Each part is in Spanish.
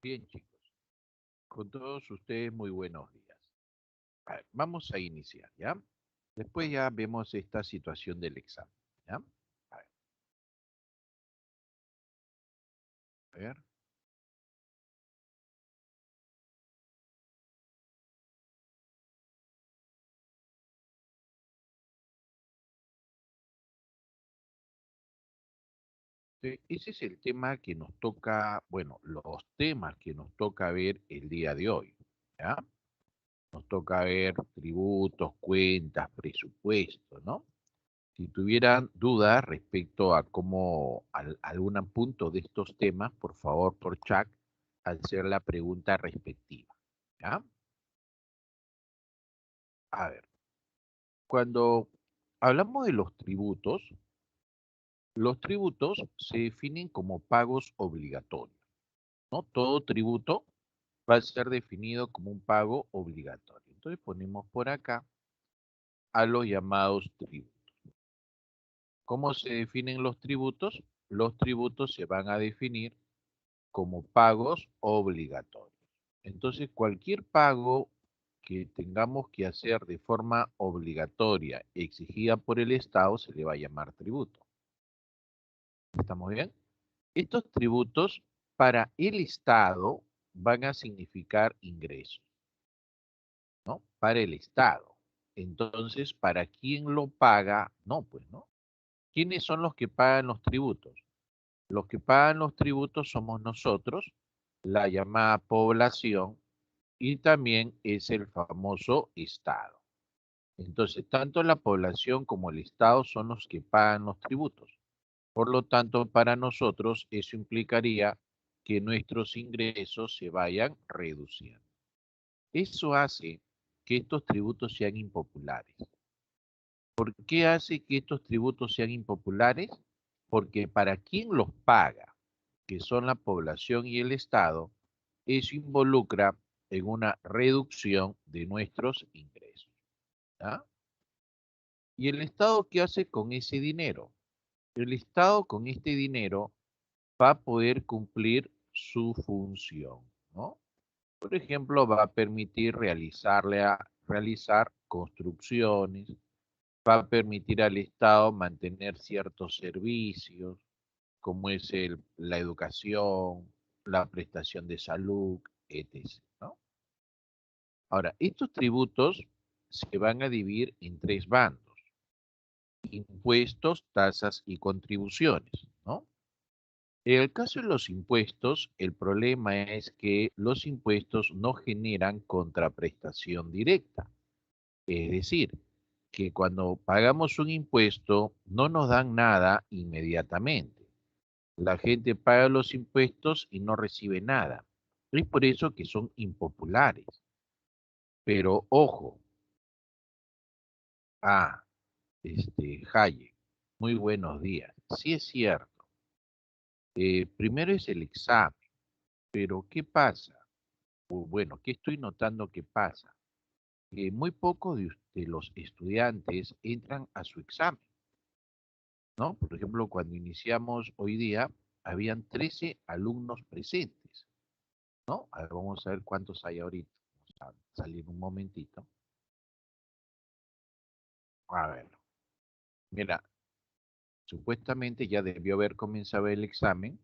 Bien, chicos, con todos ustedes muy buenos días. A ver, vamos a iniciar, ¿ya? Después ya vemos esta situación del examen, ¿ya? A ver. Ese es el tema que nos toca, bueno, los temas que nos toca ver el día de hoy, ¿ya? Nos toca ver tributos, cuentas, presupuestos, ¿no? Si tuvieran dudas respecto a cómo, algún punto de estos temas, por favor, por chat, hacer la pregunta respectiva, ¿ya? A ver, cuando hablamos de los tributos se definen como pagos obligatorios, ¿no? Todo tributo va a ser definido como un pago obligatorio. Entonces ponemos por acá a los llamados tributos. ¿Cómo se definen los tributos? Los tributos se van a definir como pagos obligatorios. Entonces, cualquier pago que tengamos que hacer de forma obligatoria, exigida por el Estado, se le va a llamar tributo. ¿Estamos bien? Estos tributos para el Estado van a significar ingresos, ¿no? Para el Estado. Entonces, ¿para quién lo paga? No, pues, ¿no? ¿Quiénes son los que pagan los tributos? Los que pagan los tributos somos nosotros, la llamada población, y también es el famoso Estado. Entonces, tanto la población como el Estado son los que pagan los tributos. Por lo tanto, para nosotros eso implicaría que nuestros ingresos se vayan reduciendo. Eso hace que estos tributos sean impopulares. ¿Por qué hace que estos tributos sean impopulares? Porque para quien los paga, que son la población y el Estado, eso involucra en una reducción de nuestros ingresos. ¿Ya? ¿Y el Estado qué hace con ese dinero? El Estado con este dinero va a poder cumplir su función, ¿no? Por ejemplo, va a permitir realizar construcciones, va a permitir al Estado mantener ciertos servicios, como es la educación, la prestación de salud, etc., ¿no? Ahora, estos tributos se van a dividir en tres bandos: impuestos, tasas y contribuciones, ¿no? En el caso de los impuestos, el problema es que los impuestos no generan contraprestación directa. Es decir, que cuando pagamos un impuesto no nos dan nada inmediatamente. La gente paga los impuestos y no recibe nada. Es por eso que son impopulares. Pero ojo, ah, Hayek, muy buenos días. Sí es cierto. Primero es el examen, pero ¿qué pasa? O bueno, ¿qué estoy notando que pasa? Que muy pocos de los estudiantes entran a su examen, ¿no? Por ejemplo, cuando iniciamos hoy día, habían 13 alumnos presentes, ¿no? A ver, vamos a ver cuántos hay ahorita. Vamos a salir un momentito. A ver, mira, supuestamente ya debió haber comenzado el examen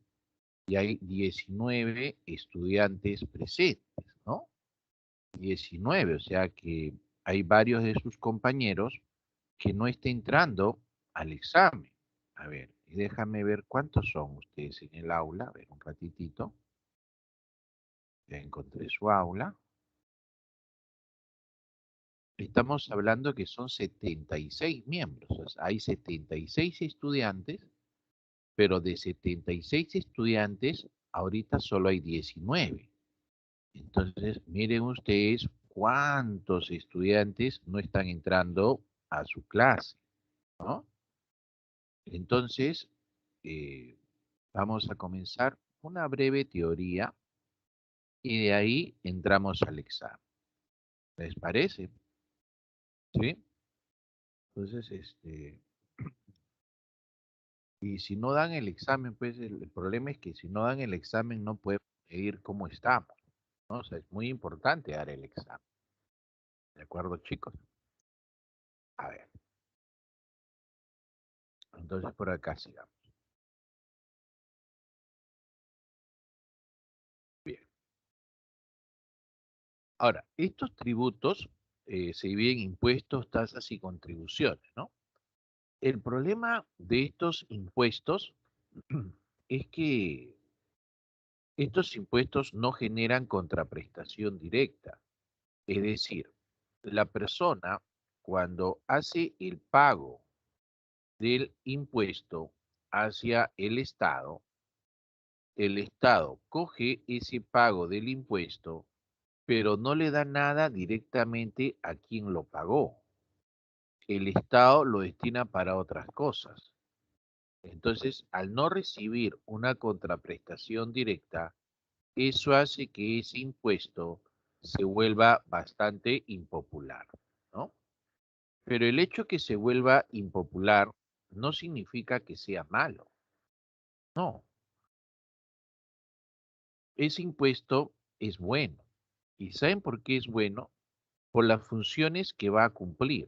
y hay 19 estudiantes presentes, ¿no? 19, o sea que hay varios de sus compañeros que no está entrando al examen. A ver, y déjame ver cuántos son ustedes en el aula. A ver, un ratitito. Ya encontré su aula. Estamos hablando que son 76 miembros. O sea, hay 76 estudiantes, pero de 76 estudiantes, ahorita solo hay 19. Entonces, miren ustedes cuántos estudiantes no están entrando a su clase, ¿no? Entonces, eh, vamos a comenzar una breve teoría y de ahí entramos al examen. ¿Les parece? ¿Sí? Entonces, y si no dan el examen, pues el problema es que si no dan el examen no pueden. medir cómo estamos, ¿no? O sea, es muy importante dar el examen. ¿De acuerdo, chicos? A ver, entonces por acá sigamos. Bien. Ahora, estos tributos se dividen en impuestos, tasas y contribuciones, ¿no? El problema de estos impuestos es que estos impuestos no generan contraprestación directa. Es decir, la persona cuando hace el pago del impuesto hacia el Estado coge ese pago del impuesto, pero no le da nada directamente a quien lo pagó. El Estado lo destina para otras cosas. Entonces, al no recibir una contraprestación directa, eso hace que ese impuesto se vuelva bastante impopular, ¿no? Pero el hecho que se vuelva impopular no significa que sea malo, no. Ese impuesto es bueno. ¿Y saben por qué es bueno? Por las funciones que va a cumplir.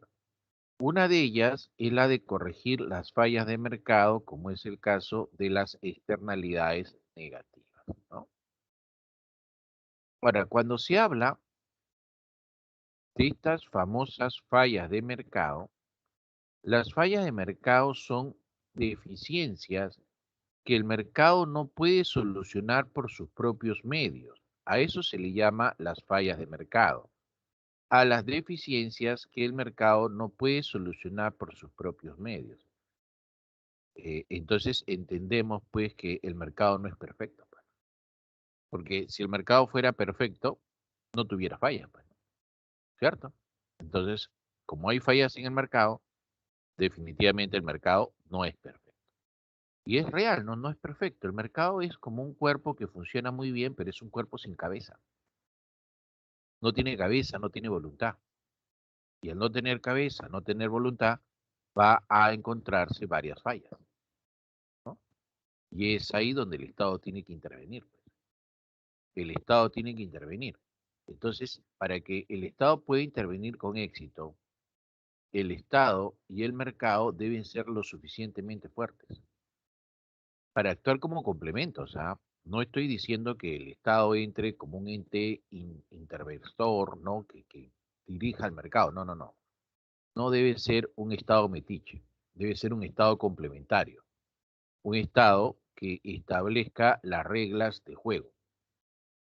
Una de ellas es la de corregir las fallas de mercado, como es el caso de las externalidades negativas, ¿no? Ahora, cuando se habla de estas famosas fallas de mercado, las fallas de mercado son deficiencias que el mercado no puede solucionar por sus propios medios. A eso se le llama las fallas de mercado. A las deficiencias que el mercado no puede solucionar por sus propios medios. Entonces entendemos pues que el mercado no es perfecto, pues, porque si el mercado fuera perfecto, no tuviera fallas, pues, ¿cierto? Entonces, como hay fallas en el mercado, definitivamente el mercado no es perfecto. Y es real, no, no es perfecto. El mercado es como un cuerpo que funciona muy bien, pero es un cuerpo sin cabeza. No tiene cabeza, no tiene voluntad. Y al no tener cabeza, no tener voluntad, va a encontrarse varias fallas, ¿no? Y es ahí donde el Estado tiene que intervenir, pues. El Estado tiene que intervenir. Entonces, para que el Estado pueda intervenir con éxito, el Estado y el mercado deben ser lo suficientemente fuertes para actuar como complementos. ¿Ah? No estoy diciendo que el Estado entre como un ente interventor, ¿no? Que dirija el mercado. No, no, no. No debe ser un Estado metiche, debe ser un Estado complementario, un Estado que establezca las reglas de juego,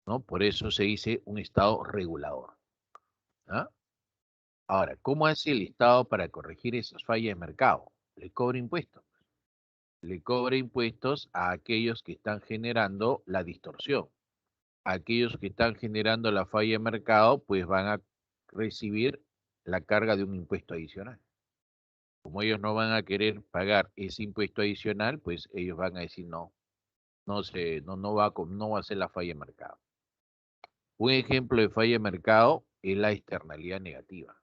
¿no? Por eso se dice un Estado regulador. ¿Ah? Ahora, ¿cómo hace el Estado para corregir esas fallas de mercado? Le cobra impuestos. Le cobra impuestos a aquellos que están generando la distorsión. Aquellos que están generando la falla de mercado, pues van a recibir la carga de un impuesto adicional. Como ellos no van a querer pagar ese impuesto adicional, pues ellos van a decir no, no va a ser la falla de mercado. Un ejemplo de falla de mercado es la externalidad negativa.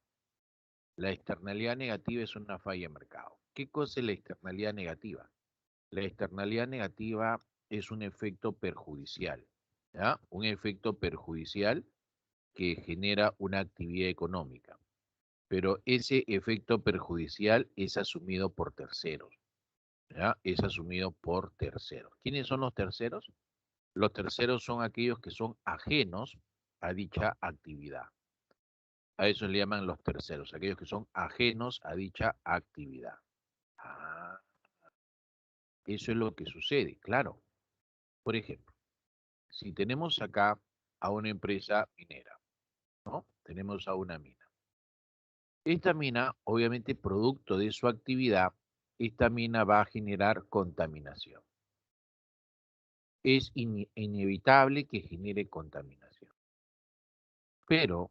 La externalidad negativa es una falla de mercado. ¿Qué cosa es la externalidad negativa? La externalidad negativa es un efecto perjudicial, ¿ya? Un efecto perjudicial que genera una actividad económica, pero ese efecto perjudicial es asumido por terceros, ¿ya? Es asumido por terceros. ¿Quiénes son los terceros? Los terceros son aquellos que son ajenos a dicha actividad. A eso le llaman los terceros, aquellos que son ajenos a dicha actividad. Ah, eso es lo que sucede, claro. Por ejemplo, si tenemos acá a una empresa minera, ¿no? Tenemos a una mina. Esta mina, obviamente, producto de su actividad, esta mina va a generar contaminación. Es inevitable que genere contaminación. Pero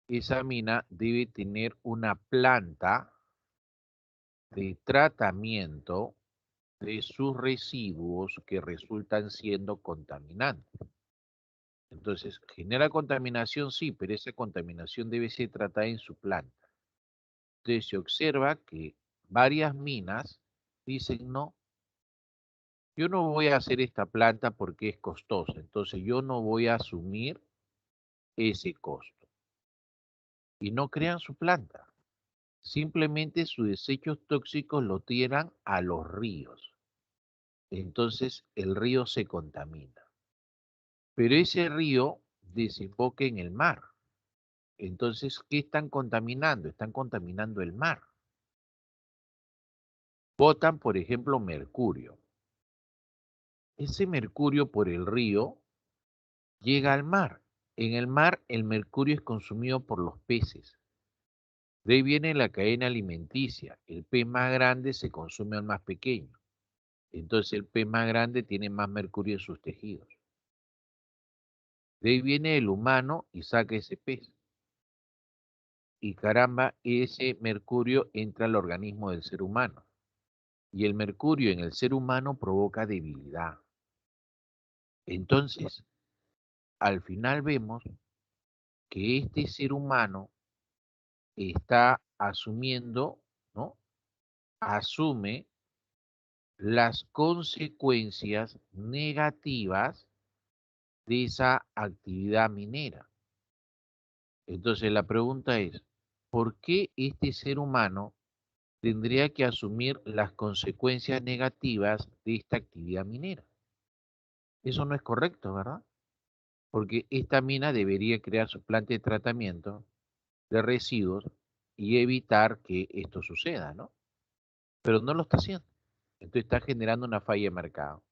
esa mina debe tener una planta de tratamiento de sus residuos que resultan siendo contaminantes. Entonces, genera contaminación, sí, pero esa contaminación debe ser tratada en su planta. Entonces, se observa que varias minas dicen, no, yo no voy a hacer esta planta porque es costosa, entonces yo no voy a asumir ese costo. Y no crean su planta. Simplemente sus desechos tóxicos lo tiran a los ríos. Entonces el río se contamina. Pero ese río desemboca en el mar. Entonces, ¿qué están contaminando? Están contaminando el mar. Botan, por ejemplo, mercurio. Ese mercurio por el río llega al mar. En el mar el mercurio es consumido por los peces. De ahí viene la cadena alimenticia. El pez más grande se consume al más pequeño. Entonces el pez más grande tiene más mercurio en sus tejidos. De ahí viene el humano y saca ese pez. Y caramba, ese mercurio entra al organismo del ser humano. Y el mercurio en el ser humano provoca debilidad. Entonces, al final vemos que este ser humano está asumiendo, ¿no? Asume las consecuencias negativas de esa actividad minera. Entonces la pregunta es, ¿por qué este ser humano tendría que asumir las consecuencias negativas de esta actividad minera? Eso no es correcto, ¿verdad? Porque esta mina debería crear su planta de tratamiento de residuos y evitar que esto suceda, ¿no? Pero no lo está haciendo. Entonces está generando una falla de mercado.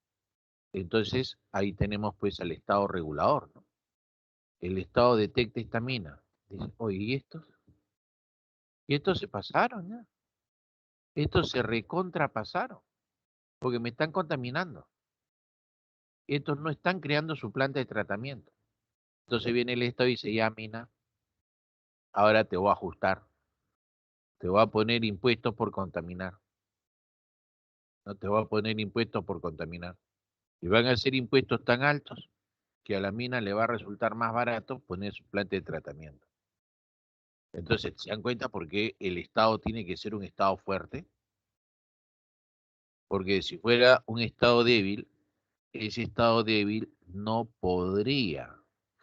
Entonces ahí tenemos pues al Estado regulador, ¿no? El Estado detecta esta mina. Dice, oye, ¿y estos? Y estos se pasaron, ¿ya? Estos se recontrapasaron, porque me están contaminando. Estos no están creando su planta de tratamiento. Entonces viene el Estado y dice, ya, mina, ahora te voy a ajustar. Te voy a poner impuestos por contaminar. No te voy a poner impuestos por contaminar. Y van a ser impuestos tan altos que a la mina le va a resultar más barato poner su planta de tratamiento. Entonces, ¿se dan cuenta por qué el Estado tiene que ser un Estado fuerte? Porque si fuera un Estado débil, ese Estado débil no podría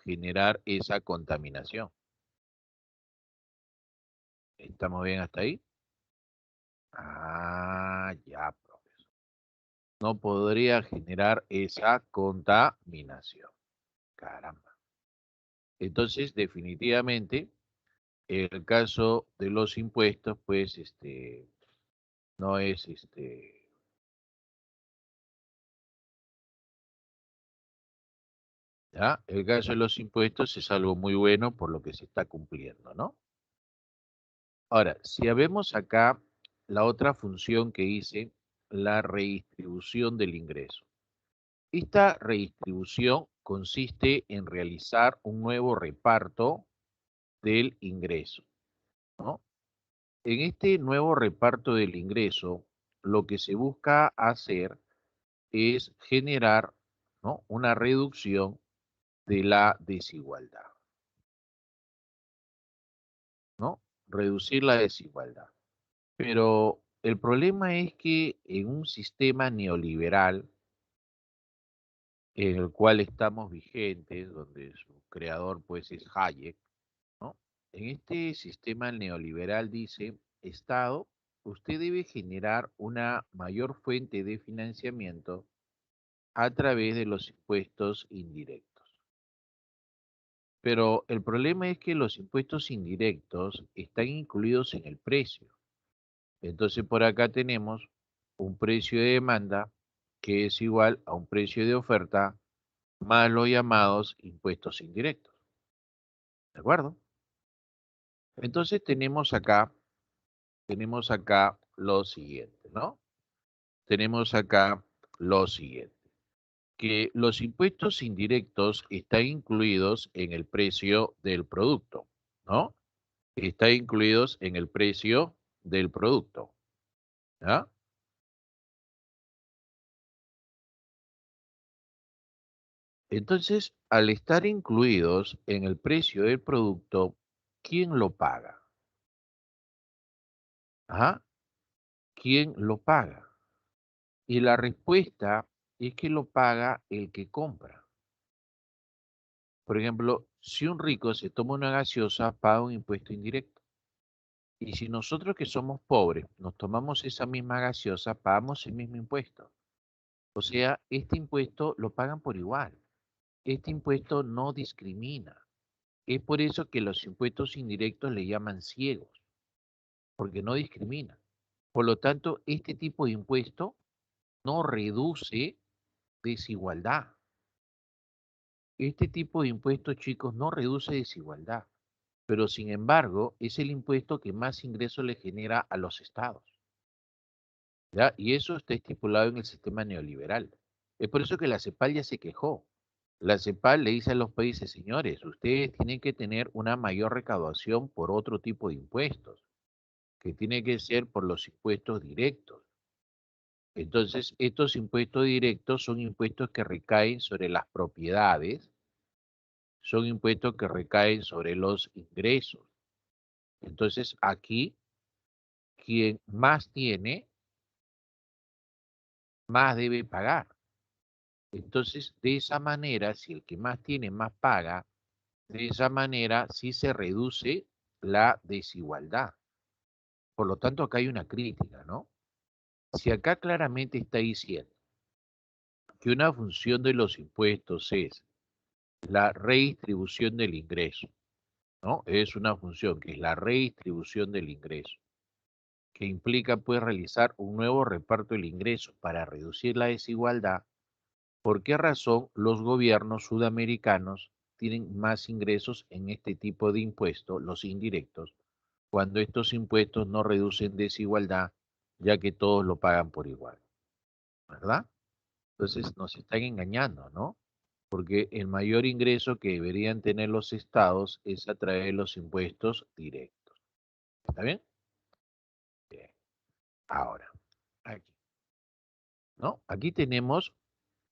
generar esa contaminación. ¿Estamos bien hasta ahí? Ah, ya, profesor. No podría generar esa contaminación. Caramba. Entonces, definitivamente, el caso de los impuestos, pues, no es, ¿ya? El caso de los impuestos es algo muy bueno por lo que se está cumpliendo, ¿no? Ahora, si vemos acá la otra función que hice, la redistribución del ingreso. Esta redistribución consiste en realizar un nuevo reparto del ingreso, ¿no? En este nuevo reparto del ingreso, lo que se busca hacer es generar, ¿no? Una reducción de la desigualdad, ¿no? Reducir la desigualdad. Pero el problema es que en un sistema neoliberal en el cual estamos vigentes, donde su creador pues es Hayek, ¿no? En este sistema neoliberal dice, Estado, usted debe generar una mayor fuente de financiamiento a través de los impuestos indirectos. Pero el problema es que los impuestos indirectos están incluidos en el precio. Entonces por acá tenemos un precio de demanda que es igual a un precio de oferta más los llamados impuestos indirectos. ¿De acuerdo? Entonces tenemos acá lo siguiente, ¿no? Tenemos acá lo siguiente, que los impuestos indirectos están incluidos en el precio del producto, ¿no? Están incluidos en el precio del producto, ¿ya? Entonces, al estar incluidos en el precio del producto, ¿quién lo paga? ¿Ah? ¿Quién lo paga? Y la respuesta es que lo paga el que compra. Por ejemplo, si un rico se toma una gaseosa, paga un impuesto indirecto. Y si nosotros que somos pobres nos tomamos esa misma gaseosa, pagamos el mismo impuesto. O sea, este impuesto lo pagan por igual. Este impuesto no discrimina. Es por eso que los impuestos indirectos le llaman ciegos, porque no discriminan. Por lo tanto, este tipo de impuesto no reduce desigualdad. Este tipo de impuestos, chicos, no reduce desigualdad, pero sin embargo es el impuesto que más ingresos le genera a los estados, ¿ya? Y eso está estipulado en el sistema neoliberal. Es por eso que la CEPAL ya se quejó. La CEPAL le dice a los países, señores, ustedes tienen que tener una mayor recaudación por otro tipo de impuestos, que tiene que ser por los impuestos directos. Entonces, estos impuestos directos son impuestos que recaen sobre las propiedades, son impuestos que recaen sobre los ingresos. Entonces, aquí, quien más tiene, más debe pagar. Entonces, de esa manera, si el que más tiene, más paga, de esa manera sí se reduce la desigualdad. Por lo tanto, acá hay una crítica, ¿no? Si acá claramente está diciendo que una función de los impuestos es la redistribución del ingreso, ¿no? Es una función que es la redistribución del ingreso, que implica pues realizar un nuevo reparto del ingreso para reducir la desigualdad. ¿Por qué razón los gobiernos sudamericanos tienen más ingresos en este tipo de impuestos, los indirectos, cuando estos impuestos no reducen desigualdad, ya que todos lo pagan por igual? ¿Verdad? Entonces nos están engañando, ¿no? Porque el mayor ingreso que deberían tener los estados es a través de los impuestos directos. ¿Está bien? Bien. Ahora, aquí, ¿no? Aquí tenemos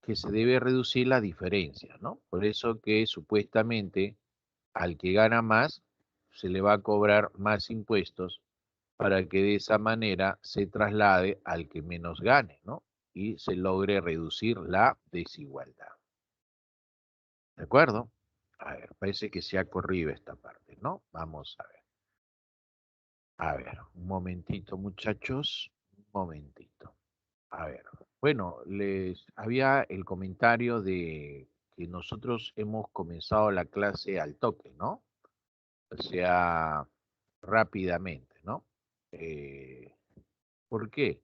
que se debe reducir la diferencia, ¿no? Por eso que supuestamente al que gana más se le va a cobrar más impuestos para que de esa manera se traslade al que menos gane, ¿no? Y se logre reducir la desigualdad. ¿De acuerdo? A ver, parece que se ha corrido esta parte, ¿no? Vamos a ver. A ver, un momentito, muchachos. Un momentito. A ver. Bueno, les había el comentario de que nosotros hemos comenzado la clase al toque, ¿no? O sea, rápidamente, ¿no? Eh, ¿Por qué?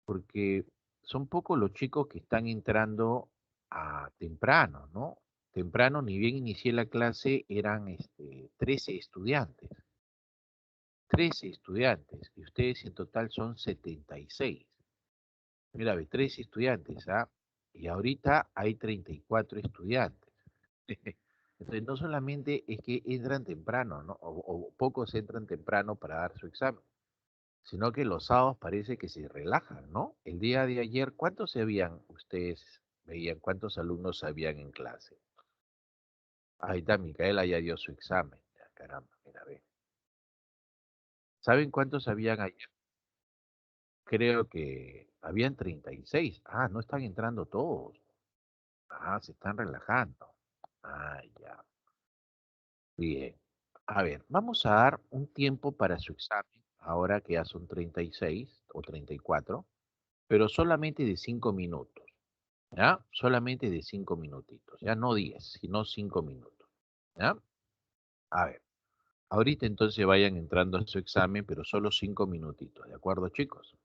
Porque son pocos los chicos que están entrando a temprano, ¿no? Temprano, ni bien inicié la clase, eran 13 estudiantes. 13 estudiantes, y ustedes en total son 76. Mira, ve, 13 estudiantes, ¿ah? Y ahorita hay 34 estudiantes. Entonces, no solamente es que entran temprano, ¿no? O pocos entran temprano para dar su examen, sino que los sábados parece que se relajan, ¿no? El día de ayer, ¿cuántos se habían, ustedes veían, cuántos alumnos habían en clase? Ahí está, Micaela ya dio su examen. Ya, caramba, mira, ve. ¿Saben cuántos habían ayer? Creo que habían 36. Ah, no están entrando todos. Ah, se están relajando. Ah, ya. Bien. A ver, vamos a dar un tiempo para su examen, ahora que ya son 36 o 34, pero solamente de 5 minutos. ¿Ya? Solamente de 5 minutitos. Ya no 10, sino 5 minutos. ¿Ya? A ver, ahorita entonces vayan entrando a su examen, pero solo 5 minutitos. ¿De acuerdo, chicos?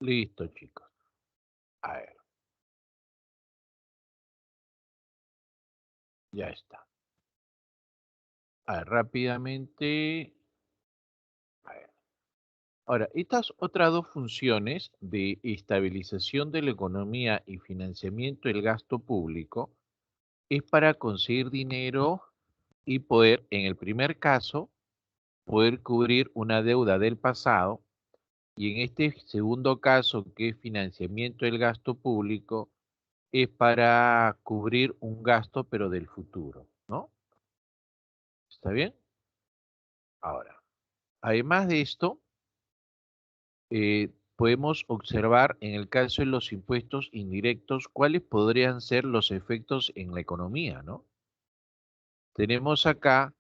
Listo, chicos. A ver, ya está. A ver, rápidamente. A ver. Ahora, estas otras dos funciones de estabilización de la economía y financiamiento del gasto público es para conseguir dinero y poder, en el primer caso, poder cubrir una deuda del pasado y en este segundo caso, que es financiamiento del gasto público, es para cubrir un gasto pero del futuro, ¿no? ¿Está bien? Ahora, además de esto, podemos observar en el caso de los impuestos indirectos cuáles podrían ser los efectos en la economía, ¿no? Tenemos acá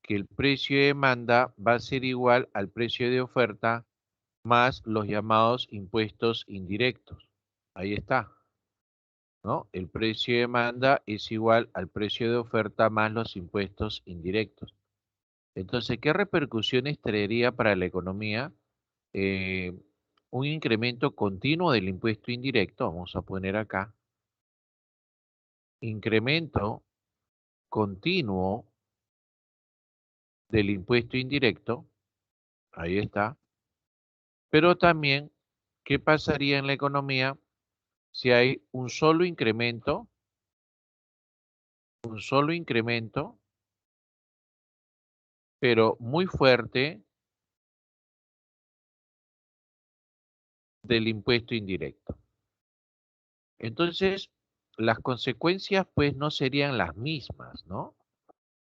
que el precio de demanda va a ser igual al precio de oferta más los llamados impuestos indirectos. Ahí está, ¿no? El precio de demanda es igual al precio de oferta más los impuestos indirectos. Entonces, ¿qué repercusiones traería para la economía eh, un incremento continuo del impuesto indirecto? Vamos a poner acá, incremento continuo del impuesto indirecto, ahí está, pero también, ¿qué pasaría en la economía si hay un solo incremento, pero muy fuerte del impuesto indirecto? Entonces, las consecuencias pues no serían las mismas, ¿no?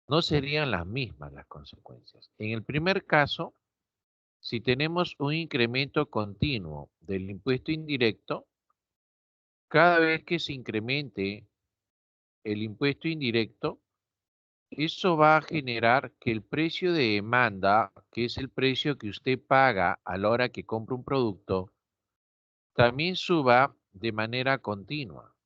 No serían las mismas las consecuencias. En el primer caso, si tenemos un incremento continuo del impuesto indirecto, cada vez que se incremente el impuesto indirecto, eso va a generar que el precio de demanda, que es el precio que usted paga a la hora que compra un producto, también suba de manera continua.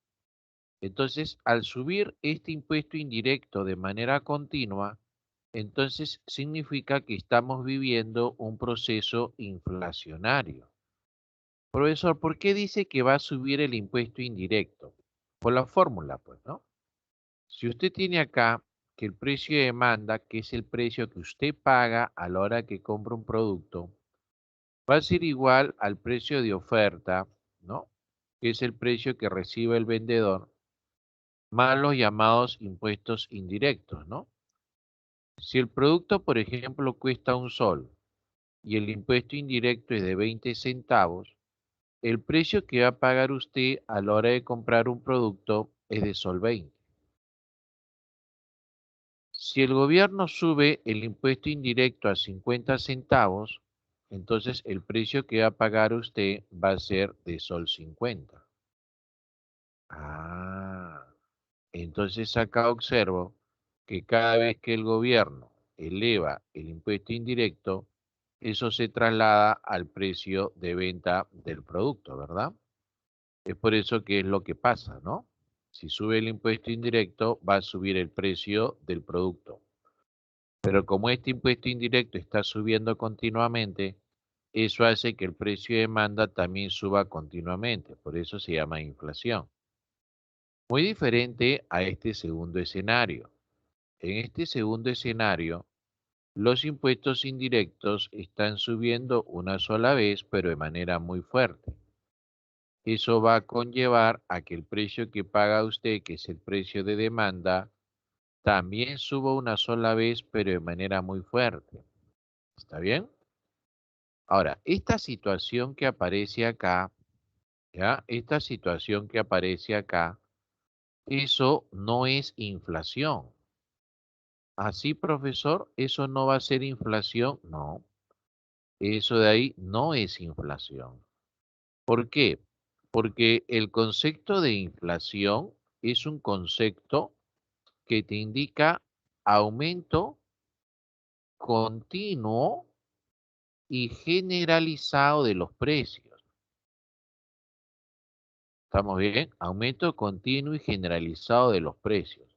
Entonces, al subir este impuesto indirecto de manera continua, entonces significa que estamos viviendo un proceso inflacionario. Profesor, ¿por qué dice que va a subir el impuesto indirecto? Por la fórmula, pues, ¿no? Si usted tiene acá que el precio de demanda, que es el precio que usted paga a la hora que compra un producto, va a ser igual al precio de oferta, ¿no? Que es el precio que recibe el vendedor, más los llamados impuestos indirectos, ¿no? Si el producto, por ejemplo, cuesta un sol y el impuesto indirecto es de 20 centavos, el precio que va a pagar usted a la hora de comprar un producto es de sol 20. Si el gobierno sube el impuesto indirecto a 50 centavos, entonces el precio que va a pagar usted va a ser de sol 50. Ah, entonces acá observo que cada vez que el gobierno eleva el impuesto indirecto, eso se traslada al precio de venta del producto, ¿verdad? Es por eso que es lo que pasa, ¿no? Si sube el impuesto indirecto, va a subir el precio del producto. Pero como este impuesto indirecto está subiendo continuamente, eso hace que el precio de demanda también suba continuamente. Por eso se llama inflación. Muy diferente a este segundo escenario. En este segundo escenario, los impuestos indirectos están subiendo una sola vez, pero de manera muy fuerte. Eso va a conllevar a que el precio que paga usted, que es el precio de demanda, también suba una sola vez, pero de manera muy fuerte. ¿Está bien? Ahora, esta situación que aparece acá, ¿ya? Esta situación que aparece acá, eso no es inflación. Así, profesor, eso no va a ser inflación. No, eso de ahí no es inflación. ¿Por qué? Porque el concepto de inflación es un concepto que te indica aumento continuo y generalizado de los precios. ¿Estamos bien? Aumento continuo y generalizado de los precios.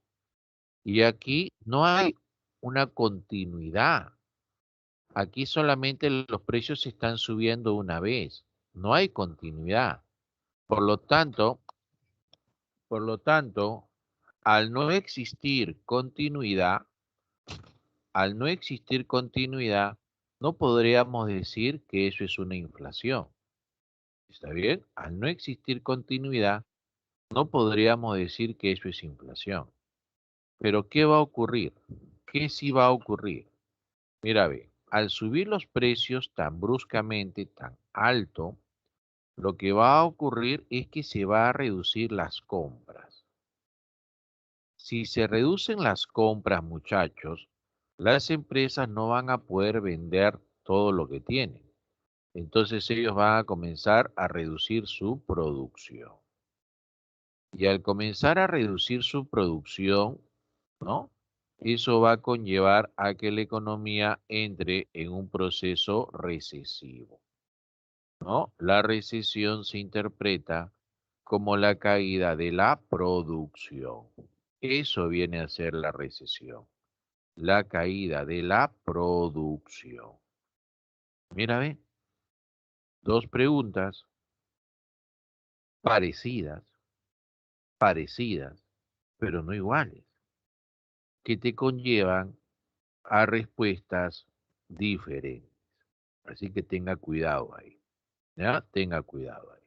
Y aquí no hay una continuidad. Aquí solamente los precios se están subiendo una vez. no hay continuidad. Por lo tanto, al no existir continuidad, no podríamos decir que eso es una inflación. ¿Está bien? Al no existir continuidad, no podríamos decir que eso es inflación. Pero ¿qué va a ocurrir? ¿Qué sí va a ocurrir? Mira, ve, al subir los precios tan bruscamente, tan alto, lo que va a ocurrir es que se va a reducir las compras. Si se reducen las compras, muchachos, las empresas no van a poder vender todo lo que tienen. Entonces ellos van a comenzar a reducir su producción. Y al comenzar a reducir su producción, ¿no? Eso va a conllevar a que la economía entre en un proceso recesivo, ¿no? La recesión se interpreta como la caída de la producción. Eso viene a ser la recesión, la caída de la producción. Mira, ve, dos preguntas parecidas, pero no iguales, que te conllevan a respuestas diferentes. Así que tenga cuidado ahí, ¿ya? Tenga cuidado ahí.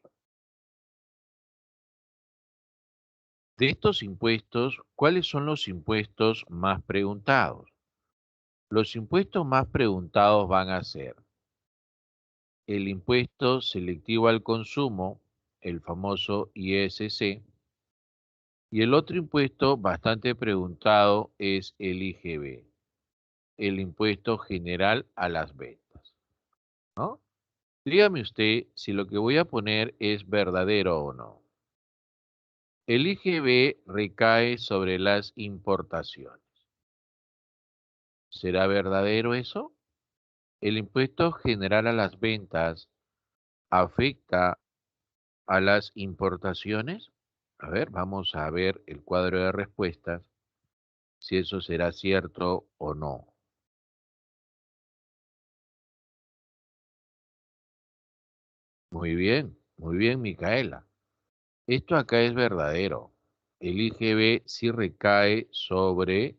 De estos impuestos, ¿cuáles son los impuestos más preguntados? Los impuestos más preguntados van a ser el impuesto selectivo al consumo, el famoso ISC, y el otro impuesto bastante preguntado es el IGB, el impuesto general a las ventas, ¿no? Dígame usted si lo que voy a poner es verdadero o no. El IGB recae sobre las importaciones. ¿Será verdadero eso? ¿El impuesto general a las ventas afecta a las importaciones? A ver, vamos a ver el cuadro de respuestas, si eso será cierto o no. Muy bien, Micaela. Esto acá es verdadero. El IGB sí recae sobre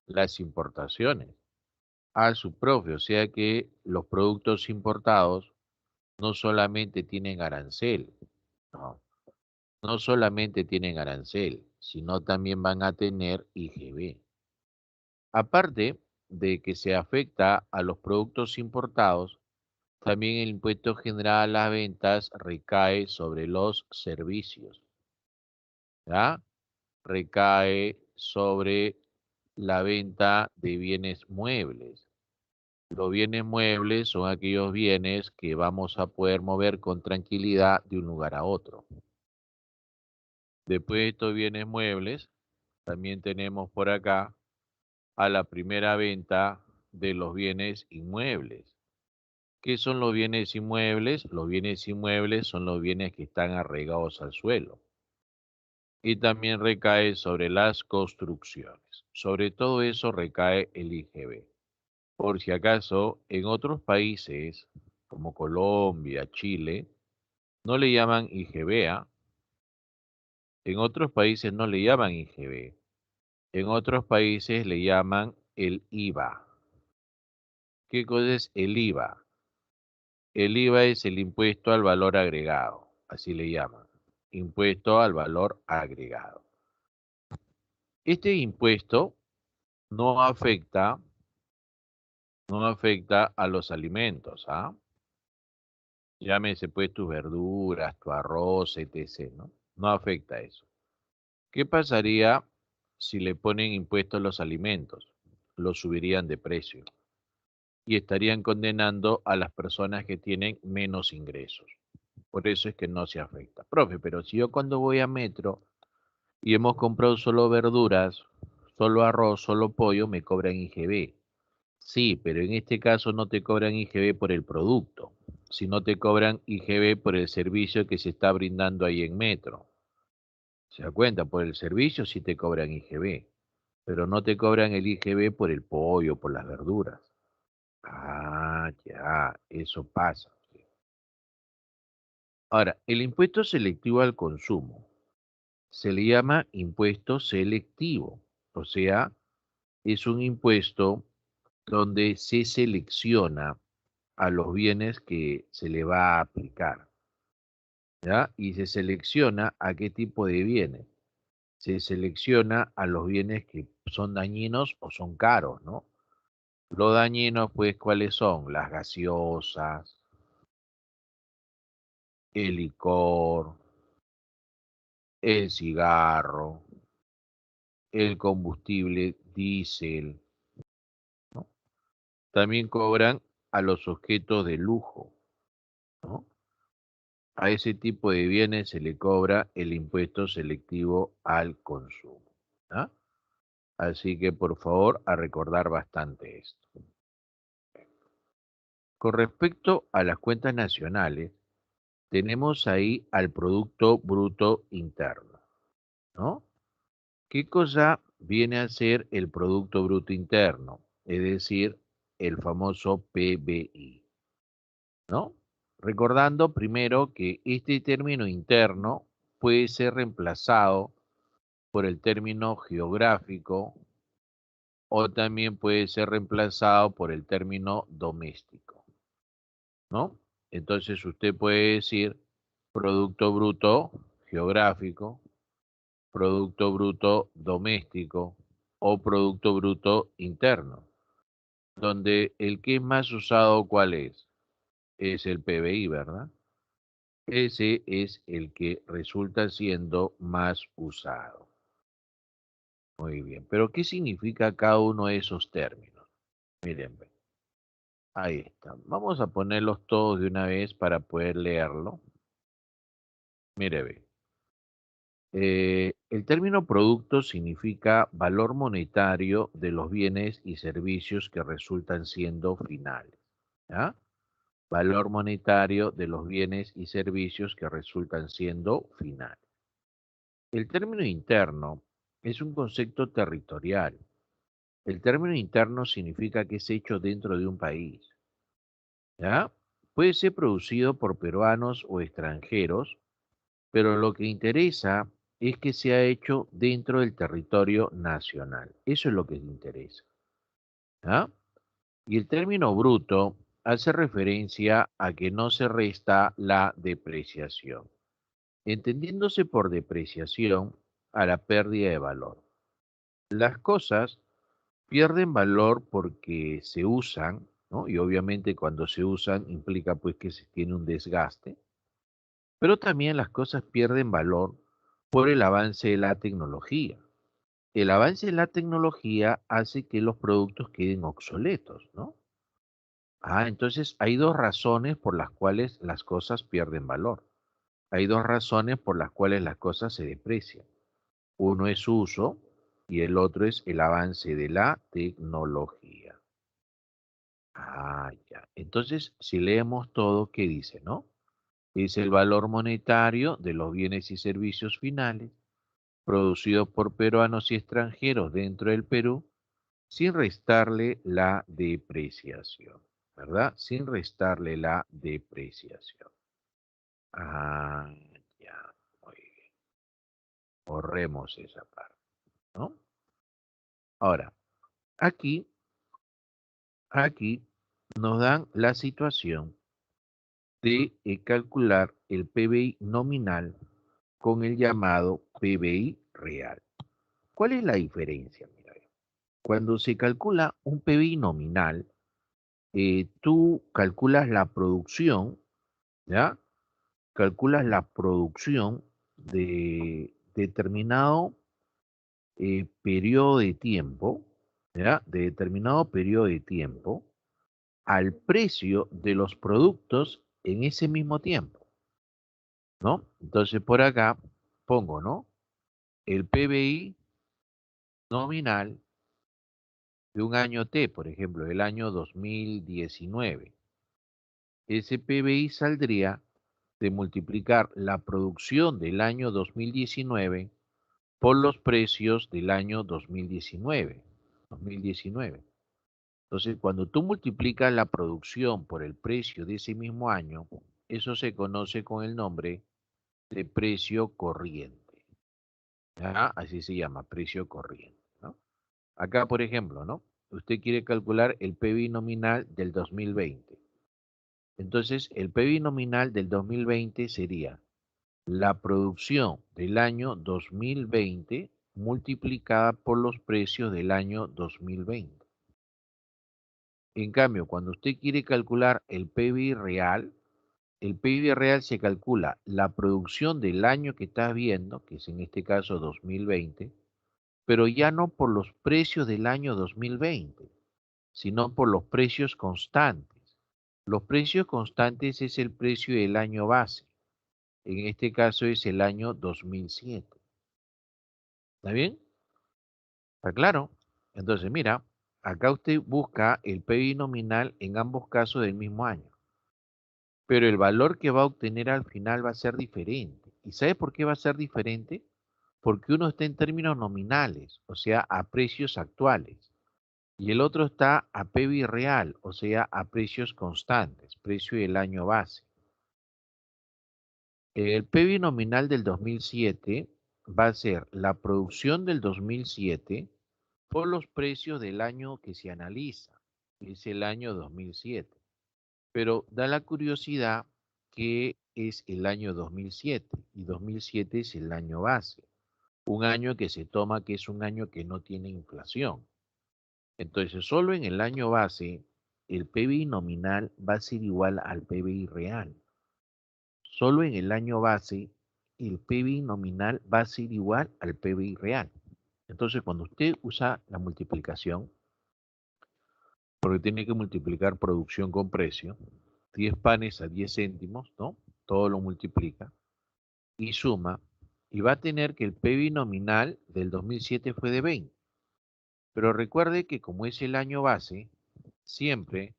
las importaciones. A su propio, o sea que los productos importados no solamente tienen arancel, no, no solamente tienen arancel, sino también van a tener IGB. Aparte de que se afecta a los productos importados, también el impuesto general a las ventas recae sobre los servicios, ¿ya? Recae sobre la venta de bienes muebles. Los bienes muebles son aquellos bienes que vamos a poder mover con tranquilidad de un lugar a otro. Después de estos bienes muebles, también tenemos por acá a la primera venta de los bienes inmuebles. ¿Qué son los bienes inmuebles? Los bienes inmuebles son los bienes que están arraigados al suelo. Y también recae sobre las construcciones. Sobre todo eso recae el IGB. Por si acaso, en otros países como Colombia, Chile, no le llaman IGB. En otros países no le llaman IGB. En otros países le llaman el IVA. ¿Qué cosa es el IVA? El IVA es el impuesto al valor agregado, así le llaman. Impuesto al valor agregado. Este impuesto no afecta, no afecta a los alimentos, ¿ah? Llámese pues tus verduras, tu arroz, etc., ¿no? No afecta a eso. ¿Qué pasaría si le ponen impuestos a los alimentos? Los subirían de precio y estarían condenando a las personas que tienen menos ingresos. Por eso es que no se afecta. Profe, pero si yo cuando voy a Metro y hemos comprado solo verduras, solo arroz, solo pollo, me cobran IGB. Sí, pero en este caso no te cobran IGB por el producto, sino te cobran IGB por el servicio que se está brindando ahí en Metro. ¿Se da cuenta? Por el servicio sí te cobran IGB, pero no te cobran el IGB por el pollo, por las verduras. Ah, ya, eso pasa. Ahora, el impuesto selectivo al consumo se le llama impuesto selectivo, o sea, es un impuesto donde se selecciona a los bienes que se le va a aplicar, ¿ya? Y se selecciona a qué tipo de bienes. Se selecciona a los bienes que son dañinos o son caros, ¿no? Los dañinos, pues, ¿cuáles son? Las gaseosas, el licor, el cigarro, el combustible diésel, ¿no? También cobran a los objetos de lujo, ¿no? A ese tipo de bienes se le cobra el impuesto selectivo al consumo, ¿ah? Así que por favor a recordar bastante esto. Con respecto a las cuentas nacionales, tenemos ahí al Producto Bruto Interno, ¿no? ¿Qué cosa viene a ser el Producto Bruto Interno? Es decir, el famoso PBI, ¿no? Recordando primero que este término interno puede ser reemplazado por el término geográfico o también puede ser reemplazado por el término doméstico, ¿no? Entonces usted puede decir Producto Bruto geográfico, Producto Bruto doméstico o Producto Bruto interno, donde el que es más usado, ¿cuál es? Es el PBI, ¿verdad? Ese es el que resulta siendo más usado. Muy bien, pero ¿qué significa cada uno de esos términos? Miren, ve, ahí está. Vamos a ponerlos todos de una vez para poder leerlo. Mire, ve. El término producto significa valor monetario de los bienes y servicios que resultan siendo finales. ¿Ya? Valor monetario de los bienes y servicios que resultan siendo finales. El término interno es un concepto territorial. El término interno significa que es hecho dentro de un país. ¿Ya? Puede ser producido por peruanos o extranjeros, pero lo que interesa es que se ha hecho dentro del territorio nacional. Eso es lo que interesa. ¿Ah? Y el término bruto hace referencia a que no se resta la depreciación, entendiéndose por depreciación a la pérdida de valor. Las cosas pierden valor porque se usan, ¿no? Y obviamente cuando se usan implica pues que se tiene un desgaste, pero también las cosas pierden valor por el avance de la tecnología. El avance de la tecnología hace que los productos queden obsoletos, ¿no? Entonces hay dos razones por las cuales las cosas pierden valor. Hay dos razones por las cuales las cosas se deprecian. Uno es su uso y el otro es el avance de la tecnología. Ya. Entonces, si leemos todo, ¿qué dice, no? Es el valor monetario de los bienes y servicios finales producidos por peruanos y extranjeros dentro del Perú sin restarle la depreciación, ¿verdad? Sin restarle la depreciación. Ah, ya, muy bien. Borremos esa parte, ¿no? Ahora, aquí, aquí nos dan la situación de calcular el PBI nominal con el llamado PBI real. ¿Cuál es la diferencia? Mira, cuando se calcula un PBI nominal, tú calculas la producción, ¿ya? Calculas la producción de determinado periodo de tiempo, ¿ya? De determinado periodo de tiempo al precio de los productos en ese mismo tiempo, ¿no? Entonces por acá pongo, ¿no? El PBI nominal de un año T, por ejemplo, del año 2019. Ese PBI saldría de multiplicar la producción del año 2019 por los precios del año 2019. 2019. Entonces, cuando tú multiplicas la producción por el precio de ese mismo año, eso se conoce con el nombre de precio corriente. ¿Ya? Así se llama, precio corriente, ¿no? Acá, por ejemplo, ¿no? Usted quiere calcular el PBI nominal del 2020. Entonces, el PBI nominal del 2020 sería la producción del año 2020 multiplicada por los precios del año 2020. En cambio, cuando usted quiere calcular el PBI real se calcula la producción del año que estás viendo, que es en este caso 2020, pero ya no por los precios del año 2020, sino por los precios constantes. Los precios constantes es el precio del año base. En este caso es el año 2007. ¿Está bien? ¿Está claro? Entonces, mira, acá usted busca el PBI nominal en ambos casos del mismo año, pero el valor que va a obtener al final va a ser diferente. ¿Y sabe por qué va a ser diferente? Porque uno está en términos nominales, o sea, a precios actuales, y el otro está a PBI real, o sea, a precios constantes, precio del año base. El PBI nominal del 2007 va a ser la producción del 2007 por los precios del año que se analiza, que es el año 2007. Pero da la curiosidad que es el año 2007 y 2007 es el año base, un año que se toma que es un año que no tiene inflación. Entonces, solo en el año base, el PBI nominal va a ser igual al PBI real. Solo en el año base, el PBI nominal va a ser igual al PBI real. Entonces, cuando usted usa la multiplicación, porque tiene que multiplicar producción con precio, 10 panes a 10 céntimos, ¿no? Todo lo multiplica y suma, y va a tener que el PBI nominal del 2007 fue de 20. Pero recuerde que como es el año base, siempre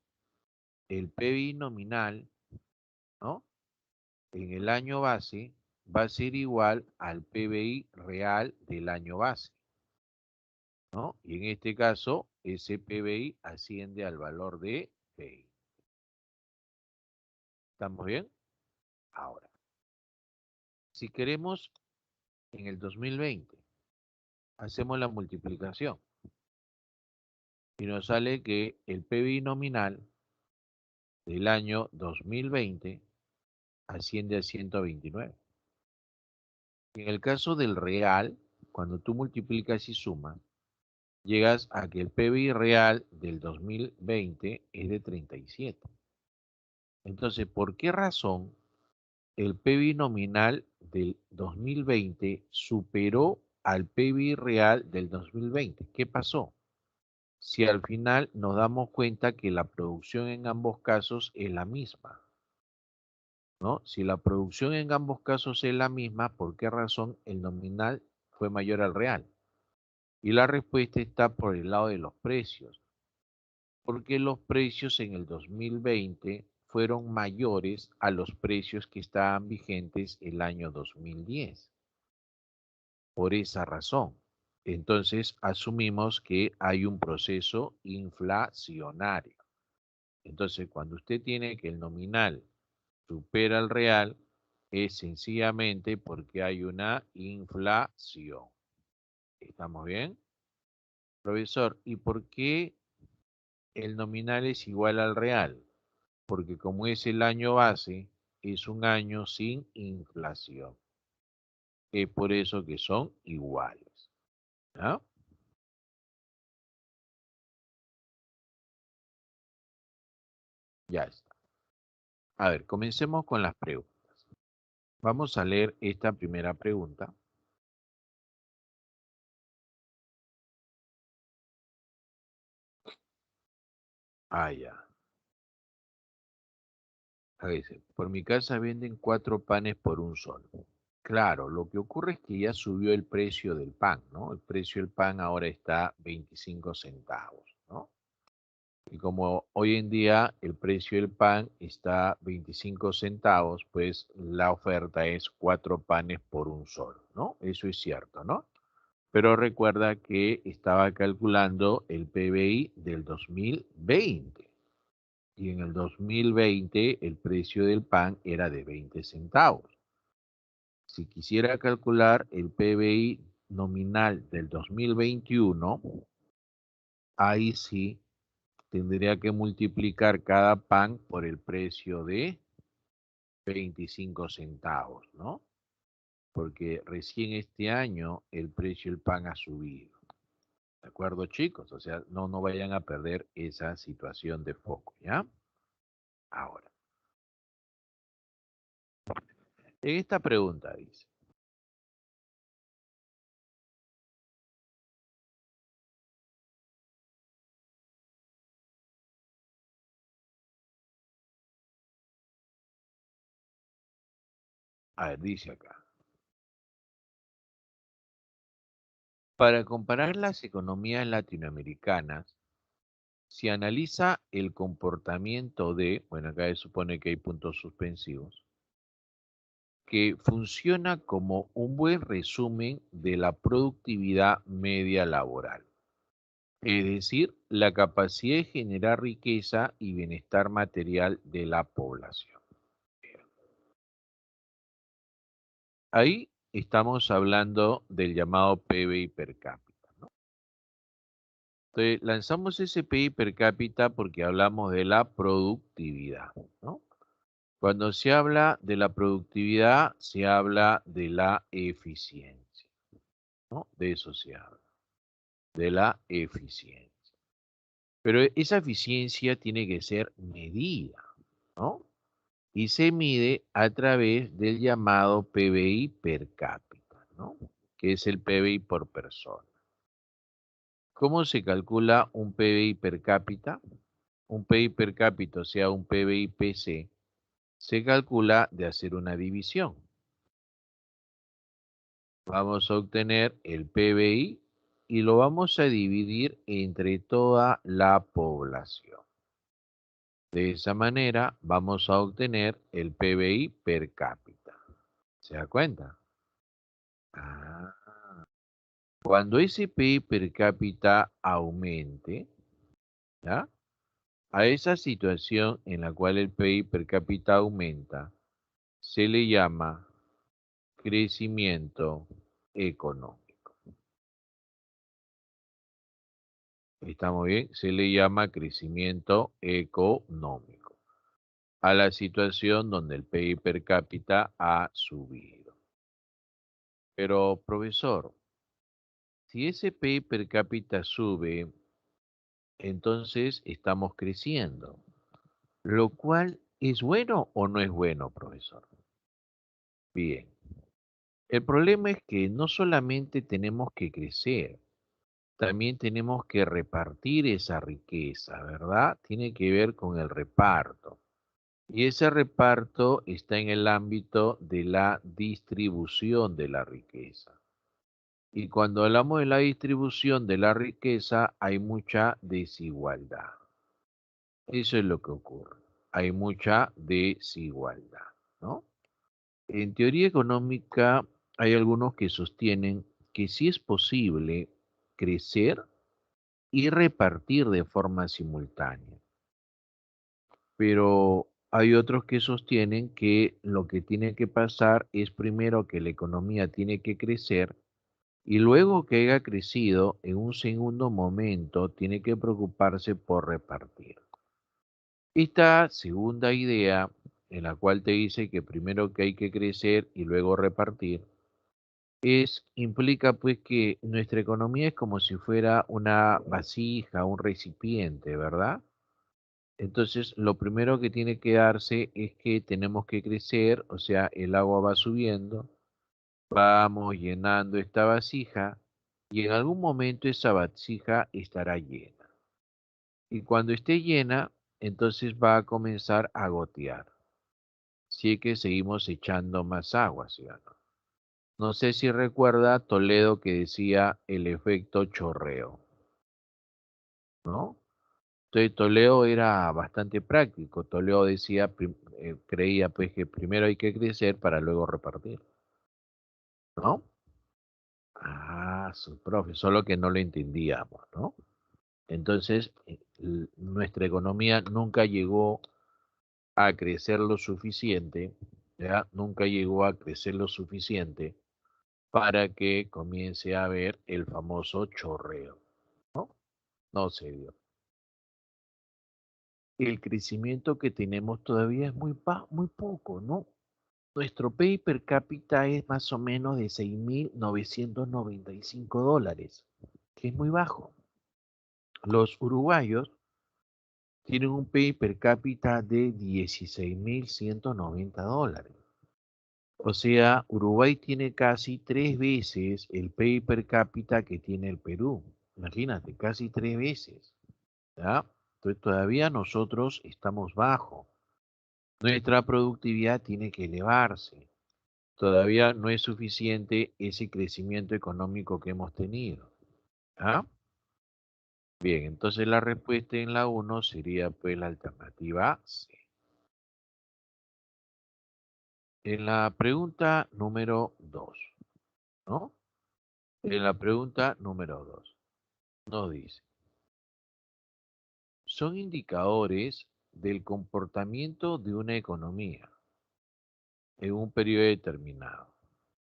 el PBI nominal, ¿no? En el año base va a ser igual al PBI real del año base, ¿no? Y en este caso, ese PBI asciende al valor de 20. ¿Estamos bien? Ahora, si queremos en el 2020, hacemos la multiplicación y nos sale que el PBI nominal del año 2020 asciende a 129. En el caso del real, cuando tú multiplicas y sumas, llegas a que el PBI real del 2020 es de 37. Entonces, ¿por qué razón el PBI nominal del 2020 superó al PBI real del 2020? ¿Qué pasó? Si al final nos damos cuenta que la producción en ambos casos es la misma, ¿no? Si la producción en ambos casos es la misma, ¿por qué razón el nominal fue mayor al real? Y la respuesta está por el lado de los precios, porque los precios en el 2020 fueron mayores a los precios que estaban vigentes el año 2010. Por esa razón. Entonces, asumimos que hay un proceso inflacionario. Entonces, cuando usted tiene que el nominal supera el real, es sencillamente porque hay una inflación. ¿Estamos bien? Profesor, ¿y por qué el nominal es igual al real? Porque como es el año base, es un año sin inflación. Es por eso que son iguales. ¿Ah? Ya está. A ver, comencemos con las preguntas. Vamos a leer esta primera pregunta. Ah, ya. Dice, por mi casa venden 4 panes por un sol. Claro, lo que ocurre es que ya subió el precio del pan, ¿no? El precio del pan ahora está 25 centavos, ¿no? Y como hoy en día el precio del pan está 25 centavos, pues la oferta es 4 panes por un sol, ¿no? Eso es cierto, ¿no? Pero recuerda que estaba calculando el PBI del 2020. y en el 2020 el precio del pan era de 20 centavos. Si quisiera calcular el PBI nominal del 2021, ahí sí tendría que multiplicar cada pan por el precio de 25 centavos, ¿no? Porque recién este año el precio del pan ha subido. ¿De acuerdo, chicos? O sea, no vayan a perder esa situación de foco, ¿ya? Ahora, en esta pregunta dice, a ver, dice acá, para comparar las economías latinoamericanas, se analiza el comportamiento de, bueno, acá se supone que hay puntos suspensivos, que funciona como un buen resumen de la productividad media laboral, es decir, la capacidad de generar riqueza y bienestar material de la población. Ahí estamos hablando del llamado PBI per cápita, ¿no? Entonces, lanzamos ese PBI per cápita porque hablamos de la productividad, ¿no? Cuando se habla de la productividad, se habla de la eficiencia, ¿no? De eso se habla, de la eficiencia. Pero esa eficiencia tiene que ser medida, ¿no? Y se mide a través del llamado PBI per cápita, ¿no? Que es el PBI por persona. ¿Cómo se calcula un PBI per cápita? Un PBI per cápita, o sea, un PBI PC, se calcula de hacer una división. Vamos a obtener el PBI y lo vamos a dividir entre toda la población. De esa manera vamos a obtener el PBI per cápita. ¿Se da cuenta? Ah, cuando ese PBI per cápita aumente, ¿ya? A esa situación en la cual el PBI per cápita aumenta, se le llama crecimiento económico. ¿Estamos bien? Se le llama crecimiento económico a la situación donde el PIB per cápita ha subido. Pero, profesor, si ese PIB per cápita sube, entonces estamos creciendo, lo cual es bueno o no es bueno, profesor. Bien, el problema es que no solamente tenemos que crecer, también tenemos que repartir esa riqueza, ¿verdad? Tiene que ver con el reparto. Y ese reparto está en el ámbito de la distribución de la riqueza. Y cuando hablamos de la distribución de la riqueza, hay mucha desigualdad. Eso es lo que ocurre. Hay mucha desigualdad, ¿no? En teoría económica hay algunos que sostienen que sí es posible crecer y repartir de forma simultánea. Pero hay otros que sostienen que lo que tiene que pasar es primero que la economía tiene que crecer y luego que haya crecido, en un segundo momento tiene que preocuparse por repartir. Esta segunda idea, en la cual te dice que primero que hay que crecer y luego repartir, implica pues que nuestra economía es como si fuera una vasija, un recipiente, ¿verdad? Entonces, lo primero que tiene que darse es que tenemos que crecer, o sea, el agua va subiendo, vamos llenando esta vasija y en algún momento esa vasija estará llena. Y cuando esté llena, entonces va a comenzar a gotear. Si es que seguimos echando más agua, ¿sí o no? No sé si recuerda Toledo que decía el efecto chorreo, ¿no? Entonces Toledo era bastante práctico. Toledo decía, creía pues que primero hay que crecer para luego repartir, ¿no? Ah, su profe, solo que no lo entendíamos, ¿no? Entonces, nuestra economía nunca llegó a crecer lo suficiente, ¿ya? Nunca llegó a crecer lo suficiente para que comience a haber el famoso chorreo, ¿no? No se dio. El crecimiento que tenemos todavía es muy poco, ¿no? Nuestro PIB per cápita es más o menos de 6.995 dólares, que es muy bajo. Los uruguayos tienen un PIB per cápita de 16.190 dólares. O sea, Uruguay tiene casi 3 veces el PIB per cápita que tiene el Perú. Imagínate, casi 3 veces. ¿Ya? Entonces todavía nosotros estamos bajo. Nuestra productividad tiene que elevarse. Todavía no es suficiente ese crecimiento económico que hemos tenido. ¿Ah? Bien, entonces la respuesta en la 1 sería pues la alternativa C. En la pregunta número 2, ¿no? En la pregunta número 2 nos dice, son indicadores del comportamiento de una economía en un periodo determinado.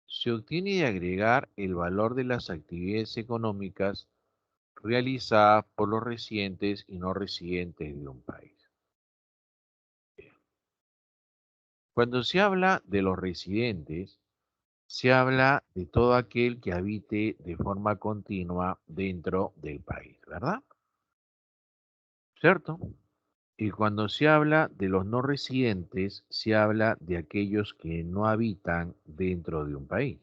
Se obtiene de agregar el valor de las actividades económicas realizadas por los residentes y no residentes de un país. Cuando se habla de los residentes, se habla de todo aquel que habite de forma continua dentro del país, ¿verdad? ¿Cierto? Y cuando se habla de los no residentes, se habla de aquellos que no habitan dentro de un país,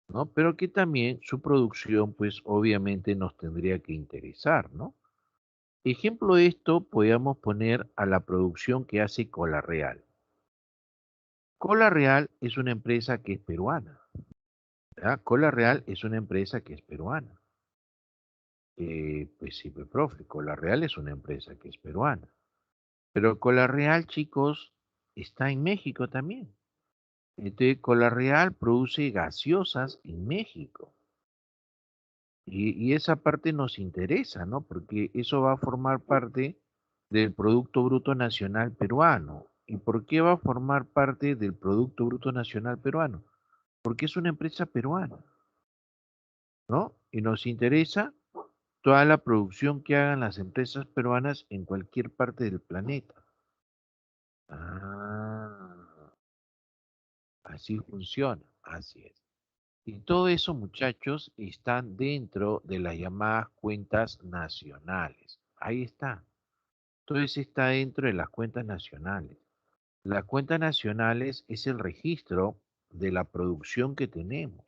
¿no? Pero que también su producción, pues obviamente nos tendría que interesar, ¿no? Ejemplo de esto, podríamos poner a la producción que hace Cola Real. Cola Real es una empresa que es peruana, ¿verdad? Cola Real es una empresa que es peruana. Pues sí, pues, profe, Cola Real es una empresa que es peruana. Pero Cola Real, chicos, está en México también. Entonces, Cola Real produce gaseosas en México. Y esa parte nos interesa, ¿no? Porque eso va a formar parte del Producto Bruto Nacional peruano. ¿Y por qué va a formar parte del Producto Bruto Nacional peruano? Porque es una empresa peruana, ¿no? Y nos interesa toda la producción que hagan las empresas peruanas en cualquier parte del planeta. Ah, así funciona, así es. Y todo eso, muchachos, están dentro de las llamadas cuentas nacionales. Ahí está. Todo eso está dentro de las cuentas nacionales. Las cuentas nacionales es el registro de la producción que tenemos,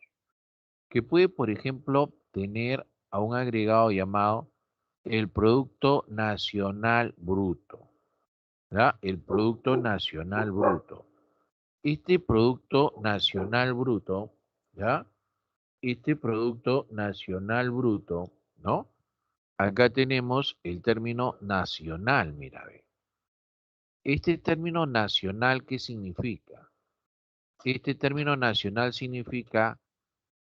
que puede, por ejemplo, tener a un agregado llamado el Producto Nacional Bruto, ¿verdad? El Producto Nacional Bruto. Este Producto Nacional Bruto, ¿ya? Este Producto Nacional Bruto, ¿no? Acá tenemos el término nacional, mira, ve. Este término nacional, ¿qué significa? Este término nacional significa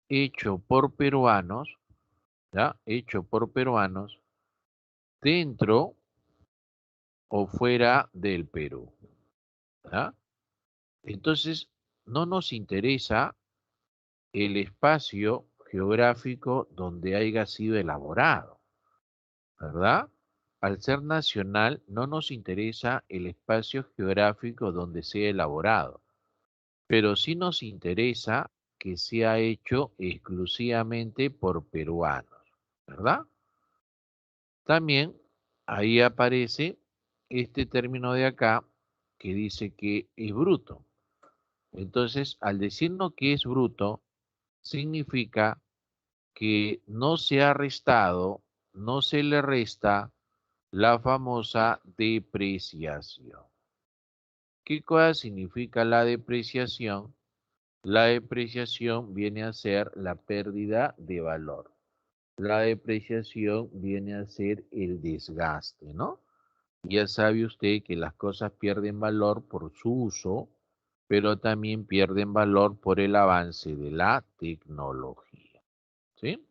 hecho por peruanos, ¿ya? Hecho por peruanos dentro o fuera del Perú, ¿ya? Entonces, no nos interesa el espacio geográfico donde haya sido elaborado, ¿verdad? Al ser nacional, no nos interesa el espacio geográfico donde sea elaborado, pero sí nos interesa que sea hecho exclusivamente por peruanos, ¿verdad? También ahí aparece este término de acá que dice que es bruto. Entonces, al decirnos que es bruto, significa que no se ha restado, no se le resta la famosa depreciación. ¿Qué cosa significa la depreciación? La depreciación viene a ser la pérdida de valor. La depreciación viene a ser el desgaste, ¿no? Ya sabe usted que las cosas pierden valor por su uso, pero también pierden valor por el avance de la tecnología. ¿Sí?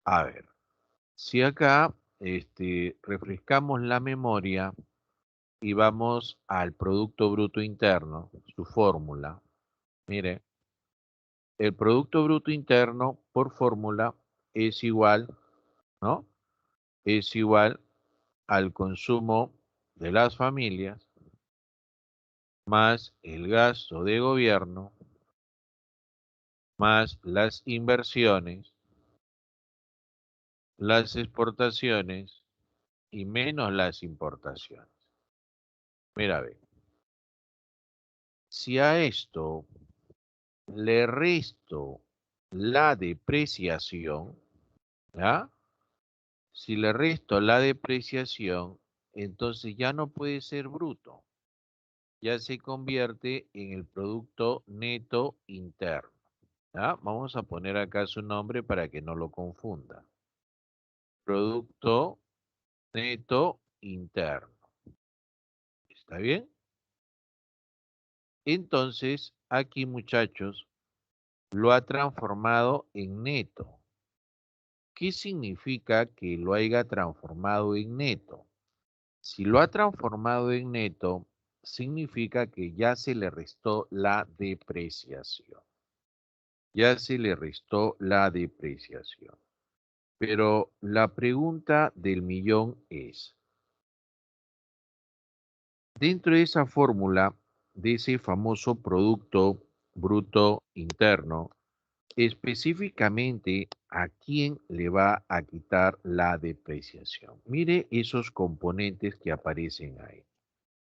A ver. Si acá refrescamos la memoria y vamos al Producto Bruto Interno, su fórmula, mire, el Producto Bruto Interno por fórmula es igual, ¿no? Es igual al consumo de las familias más el gasto de gobierno más las inversiones, las exportaciones y menos las importaciones. Mira, ve, si a esto le resto la depreciación, ¿ya? Si le resto la depreciación, entonces ya no puede ser bruto, ya se convierte en el producto neto interno, ¿ya? Vamos a poner acá su nombre para que no lo confunda. Producto neto interno. ¿Está bien? Entonces, aquí muchachos, lo ha transformado en neto. ¿Qué significa que lo haya transformado en neto? Si lo ha transformado en neto, significa que ya se le restó la depreciación. Ya se le restó la depreciación. Pero la pregunta del millón es, dentro de esa fórmula, de ese famoso producto bruto interno, específicamente, ¿a quién le va a quitar la depreciación? Mire esos componentes que aparecen ahí.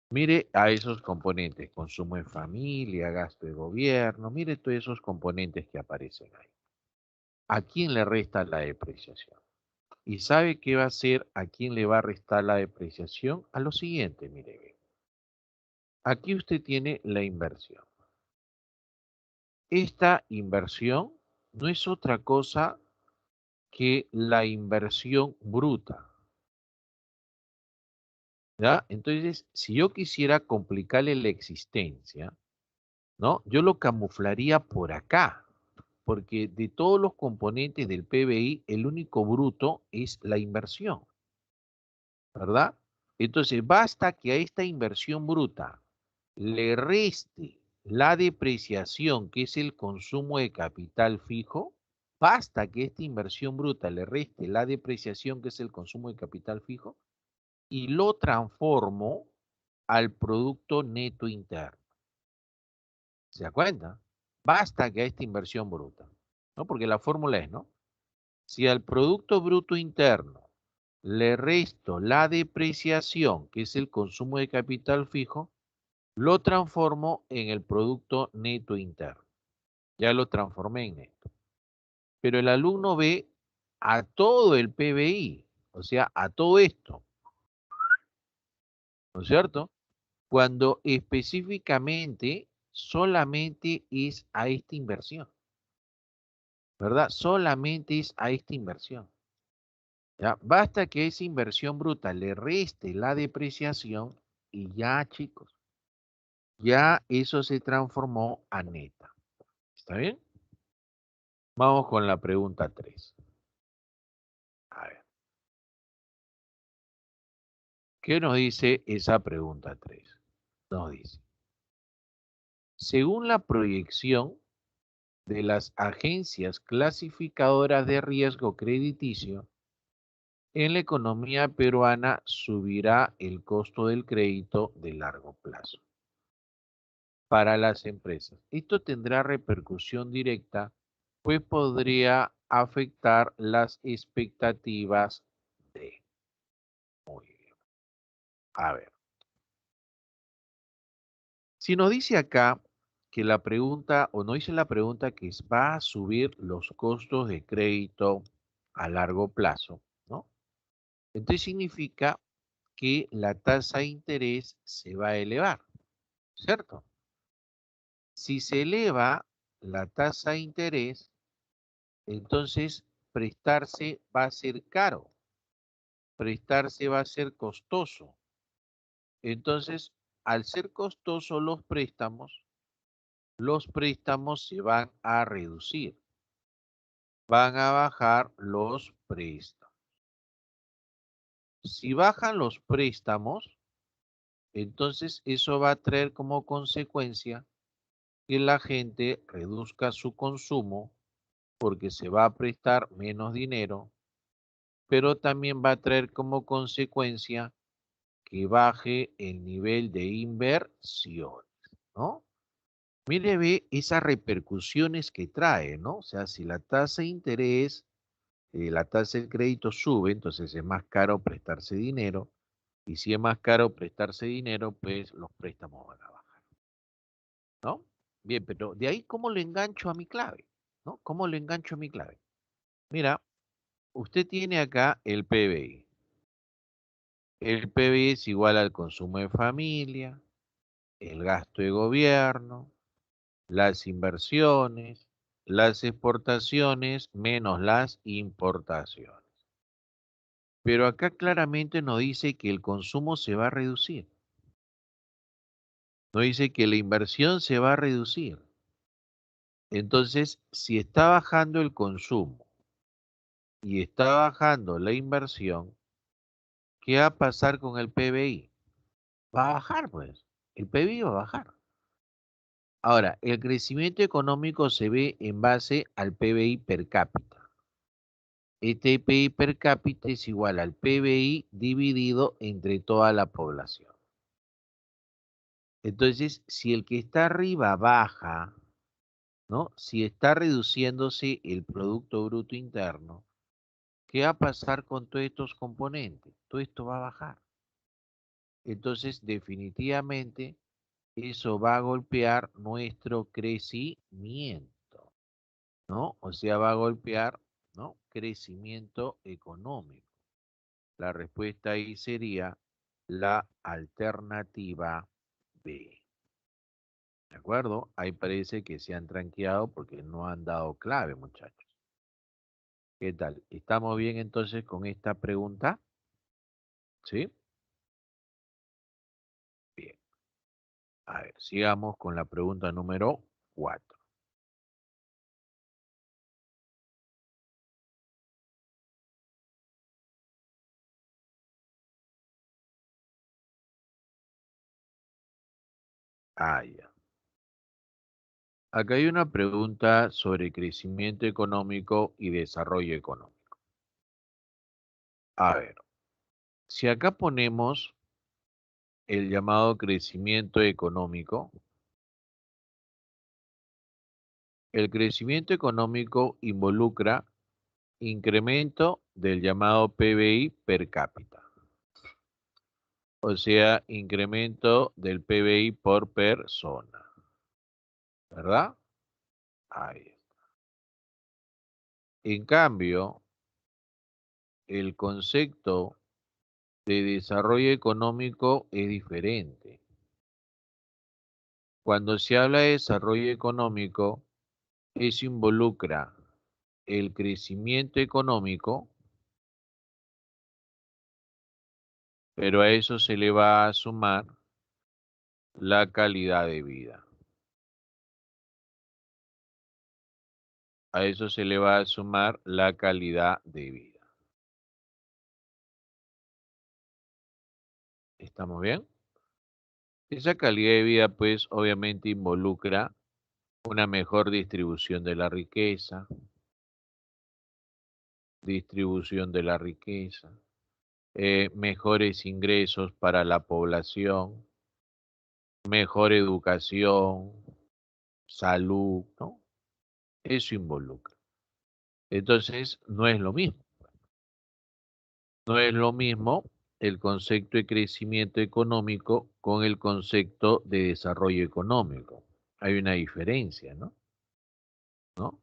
Mire a esos componentes, consumo en familia, gasto de gobierno, mire todos esos componentes que aparecen ahí. ¿A quién le resta la depreciación? ¿Y sabe qué va a hacer a quién le va a restar la depreciación? A lo siguiente, mire, ve. Aquí usted tiene la inversión. Esta inversión no es otra cosa que la inversión bruta, ¿ya? Entonces, si yo quisiera complicarle la existencia, ¿no? Yo lo camuflaría por acá, porque de todos los componentes del PBI, el único bruto es la inversión, ¿verdad? Entonces, basta que a esta inversión bruta le reste la depreciación, que es el consumo de capital fijo, basta que esta inversión bruta le reste la depreciación, que es el consumo de capital fijo, y lo transformo al producto neto interno. ¿Se da cuenta? Basta que a esta inversión bruta, ¿no? Porque la fórmula es, ¿no? Si al producto bruto interno le resto la depreciación, que es el consumo de capital fijo, lo transformo en el producto neto interno. Ya lo transformé en neto. Pero el alumno ve a todo el PBI, o sea, a todo esto, ¿no es cierto? Cuando específicamente solamente es a esta inversión, ¿verdad? Solamente es a esta inversión. ¿Ya? Basta que esa inversión bruta le reste la depreciación y ya, chicos, ya eso se transformó a neta. ¿Está bien? Vamos con la pregunta 3. A ver, ¿qué nos dice esa pregunta 3? Nos dice, según la proyección de las agencias clasificadoras de riesgo crediticio, en la economía peruana subirá el costo del crédito de largo plazo para las empresas. Esto tendrá repercusión directa, pues podría afectar las expectativas de... Muy bien. A ver, si nos dice acá que la pregunta, o no dice la pregunta que va a subir los costos de crédito a largo plazo, ¿no? Entonces significa que la tasa de interés se va a elevar, ¿cierto? Si se eleva la tasa de interés, entonces prestarse va a ser caro, prestarse va a ser costoso. Entonces, al ser costosos los préstamos se van a reducir, van a bajar los préstamos. Si bajan los préstamos, entonces eso va a traer como consecuencia que la gente reduzca su consumo porque se va a prestar menos dinero, pero también va a traer como consecuencia que baje el nivel de inversión, ¿no? Mire, ve esas repercusiones que trae, ¿no? O sea, si la tasa de interés, la tasa del crédito sube, entonces es más caro prestarse dinero, y si es más caro prestarse dinero, pues los préstamos van a bajar, ¿no? Bien, pero de ahí, ¿cómo le engancho a mi clave? ¿No? ¿Cómo le engancho a mi clave? Mira, usted tiene acá el PBI. El PBI es igual al consumo de familia, el gasto de gobierno, las inversiones, las exportaciones menos las importaciones. Pero acá claramente nos dice que el consumo se va a reducir. Nos dice que la inversión se va a reducir. Entonces, si está bajando el consumo y está bajando la inversión, ¿qué va a pasar con el PBI? Va a bajar, pues. El PBI va a bajar. Ahora, el crecimiento económico se ve en base al PBI per cápita. Este PBI per cápita es igual al PBI dividido entre toda la población. Entonces, si el que está arriba baja, ¿no? Si está reduciéndose el Producto Bruto Interno, ¿qué va a pasar con todos estos componentes? Todo esto va a bajar. Entonces, definitivamente, eso va a golpear nuestro crecimiento, ¿no? O sea, va a golpear, ¿no? Crecimiento económico. La respuesta ahí sería la alternativa B. ¿De acuerdo? Ahí parece que se han tranqueado porque no han dado clave, muchachos. ¿Qué tal? ¿Estamos bien entonces con esta pregunta? ¿Sí? Bien. A ver, sigamos con la pregunta número 4. Ah, ya. Acá hay una pregunta sobre crecimiento económico y desarrollo económico. A ver, si acá ponemos el llamado crecimiento económico, el crecimiento económico involucra incremento del llamado PBI per cápita, o sea, incremento del PBI por persona, ¿verdad? Ahí. En cambio, el concepto de desarrollo económico es diferente. Cuando se habla de desarrollo económico, eso involucra el crecimiento económico, pero a eso se le va a sumar la calidad de vida. A eso se le va a sumar la calidad de vida. ¿Estamos bien? Esa calidad de vida, pues, obviamente involucra una mejor distribución de la riqueza, mejores ingresos para la población, mejor educación, salud, ¿no? Eso involucra. Entonces, no es lo mismo. No es lo mismo el concepto de crecimiento económico con el concepto de desarrollo económico. Hay una diferencia, ¿no? ¿No?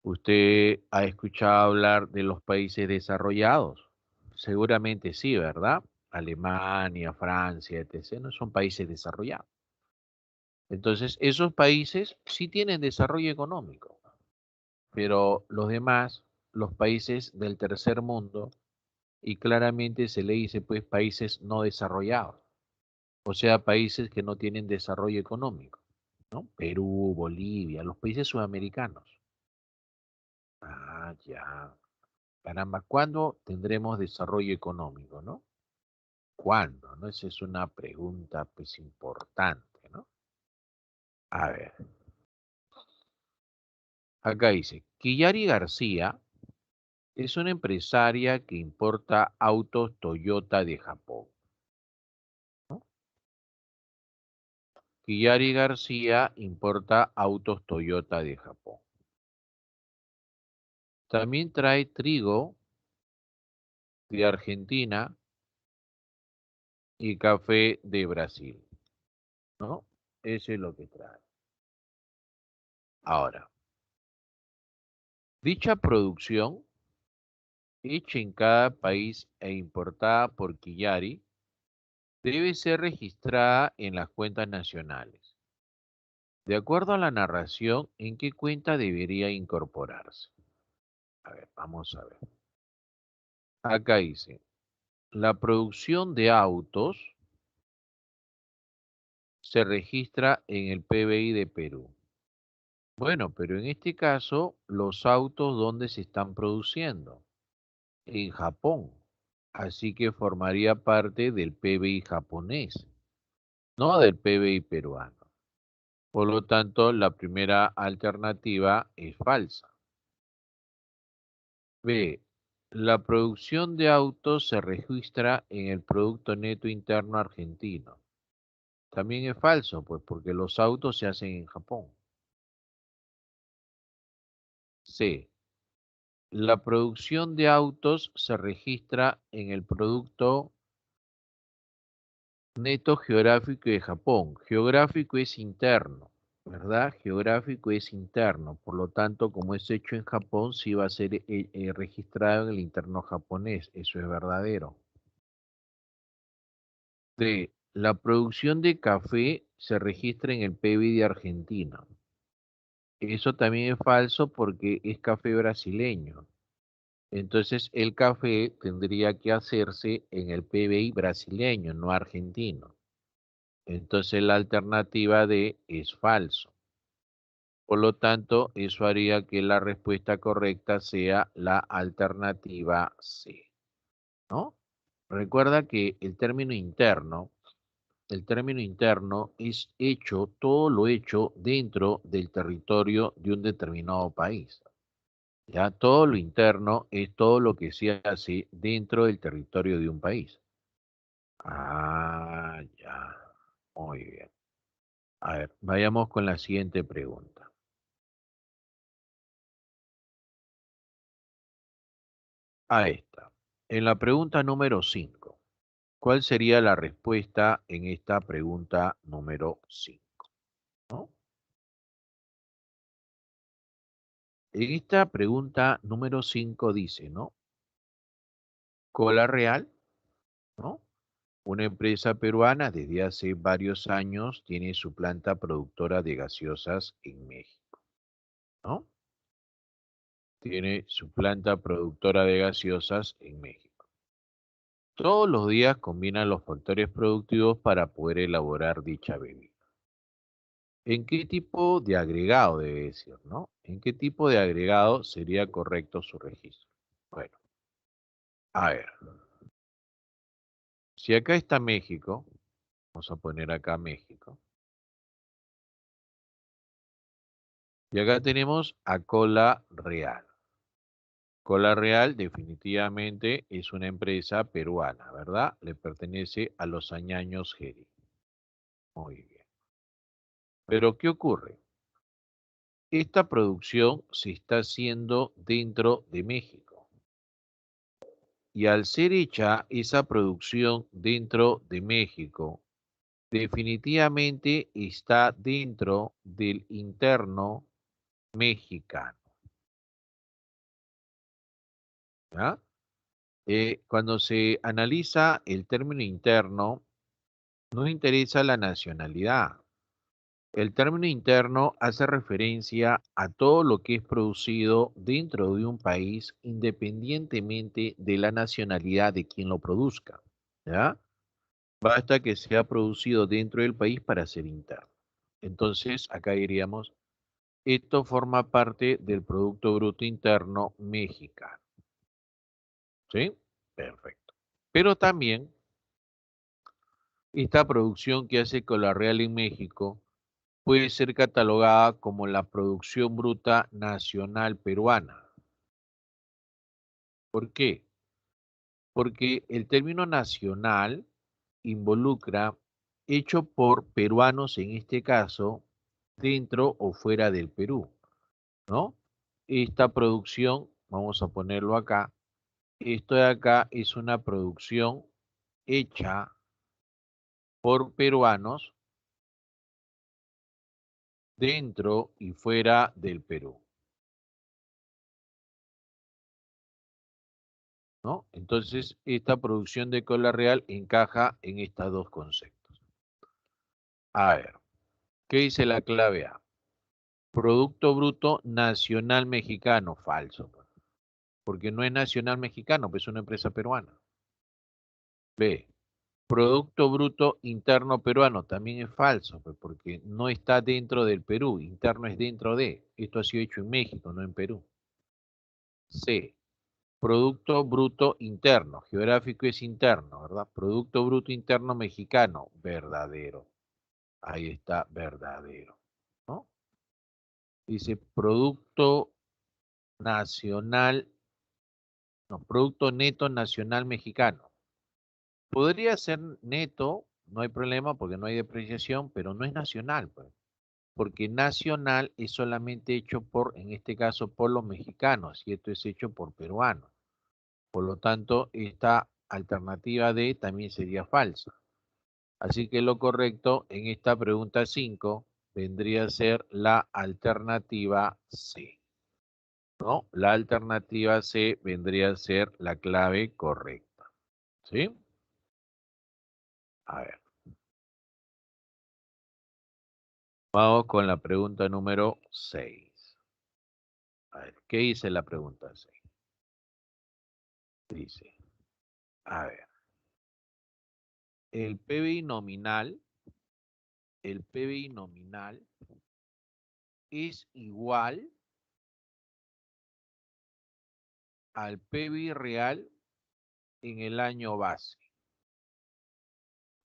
¿Usted ha escuchado hablar de los países desarrollados? Seguramente sí, ¿verdad? Alemania, Francia, etc. No son países desarrollados. Entonces, esos países sí tienen desarrollo económico, pero los demás, los países del tercer mundo, y claramente se le dice pues países no desarrollados, o sea, países que no tienen desarrollo económico, ¿no? Perú, Bolivia, los países sudamericanos. Ah, ya. Caramba, ¿cuándo tendremos desarrollo económico, no? ¿Cuándo? ¿No? Esa es una pregunta, pues, importante, ¿no? A ver, acá dice, Kiyari García es una empresaria que importa autos Toyota de Japón, ¿no? Kiyari García importa autos Toyota de Japón. También trae trigo de Argentina y café de Brasil, ¿no? Eso es lo que trae. Ahora, dicha producción, hecha en cada país e importada por Kiyari, debe ser registrada en las cuentas nacionales. De acuerdo a la narración, ¿en qué cuenta debería incorporarse? A ver, vamos a ver. Acá dice, la producción de autos se registra en el PBI de Perú. Bueno, pero en este caso, los autos, ¿dónde se están produciendo? En Japón. Así que formaría parte del PBI japonés, no del PBI peruano. Por lo tanto, la primera alternativa es falsa. B. La producción de autos se registra en el Producto Neto Interno argentino. También es falso, pues porque los autos se hacen en Japón. C. La producción de autos se registra en el Producto Neto Geográfico de Japón. Geográfico es interno, ¿verdad? Geográfico es interno. Por lo tanto, como es hecho en Japón, sí va a ser registrado en el interno japonés. Eso es verdadero. D. La producción de café se registra en el PBI de Argentina. Eso también es falso porque es café brasileño. Entonces el café tendría que hacerse en el PBI brasileño, no argentino. Entonces la alternativa D es falso. Por lo tanto, eso haría que la respuesta correcta sea la alternativa C, ¿no? Recuerda que el término interno es hecho, todo lo hecho dentro del territorio de un determinado país. Ya todo lo interno es todo lo que se hace dentro del territorio de un país. Ah, ya. Muy bien. A ver, vayamos con la siguiente pregunta. A esta. En la pregunta número 5, ¿cuál sería la respuesta en esta pregunta número 5? ¿No? En esta pregunta número 5 dice, ¿no? Cola Real, ¿no? Una empresa peruana desde hace varios años tiene su planta productora de gaseosas en México, ¿no? Tiene su planta productora de gaseosas en México. Todos los días combinan los factores productivos para poder elaborar dicha bebida. ¿En qué tipo de agregado debe decir, no? ¿En qué tipo de agregado sería correcto su registro? Bueno, a ver, si acá está México, vamos a poner acá México, y acá tenemos a Cola Real. Cola Real definitivamente es una empresa peruana, ¿verdad? Le pertenece a los Añaños Geri. Muy bien. Pero ¿qué ocurre? Esta producción se está haciendo dentro de México. Y al ser hecha esa producción dentro de México, definitivamente está dentro del interno mexicano. ¿Ya? Cuando se analiza el término interno, no interesa la nacionalidad. El término interno hace referencia a todo lo que es producido dentro de un país independientemente de la nacionalidad de quien lo produzca. ¿Ya? Basta que sea producido dentro del país para ser interno. Entonces, acá diríamos, esto forma parte del Producto Bruto Interno mexicano. ¿Sí? Perfecto. Pero también esta producción que hace Real en México puede ser catalogada como la producción bruta nacional peruana. ¿Por qué? Porque el término nacional involucra hecho por peruanos, en este caso, dentro o fuera del Perú, ¿no? Esta producción, vamos a ponerlo acá, esto de acá es una producción hecha por peruanos dentro y fuera del Perú, ¿no? Entonces, esta producción de cola real encaja en estos dos conceptos. A ver, ¿qué dice la clave A? Producto bruto nacional mexicano, falso, pues, porque no es nacional mexicano, pues es una empresa peruana. B, producto bruto interno peruano, también es falso, pues, porque no está dentro del Perú, interno es dentro de, esto ha sido hecho en México, no en Perú. C, producto bruto interno, geográfico es interno, ¿verdad? Producto bruto interno mexicano, verdadero. Ahí está, verdadero, ¿no? Dice producto nacional, no, producto neto nacional mexicano. Podría ser neto, no hay problema porque no hay depreciación, pero no es nacional, pues, porque nacional es solamente hecho por, en este caso, por los mexicanos, y esto es hecho por peruanos. Por lo tanto, esta alternativa D también sería falsa. Así que lo correcto en esta pregunta 5 vendría a ser la alternativa C, ¿no? La alternativa C vendría a ser la clave correcta, ¿sí? A ver, vamos con la pregunta número 6. A ver, ¿qué dice la pregunta 6? Dice, a ver, el PBI nominal, el PBI nominal es igual al PBI real en el año base,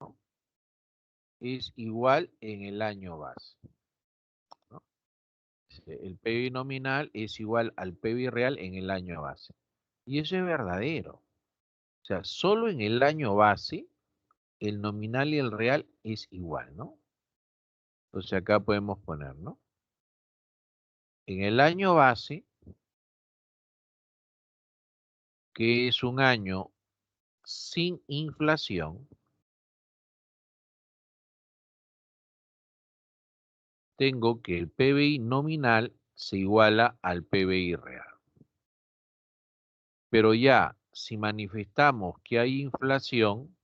¿no? Es igual en el año base, ¿no? El PBI nominal es igual al PBI real en el año base. Y eso es verdadero. O sea, solo en el año base, el nominal y el real es igual, ¿no? Entonces acá podemos poner, ¿no? En el año base, que es un año sin inflación, tengo que el PBI nominal se iguala al PBI real. Pero ya, si manifestamos que hay inflación,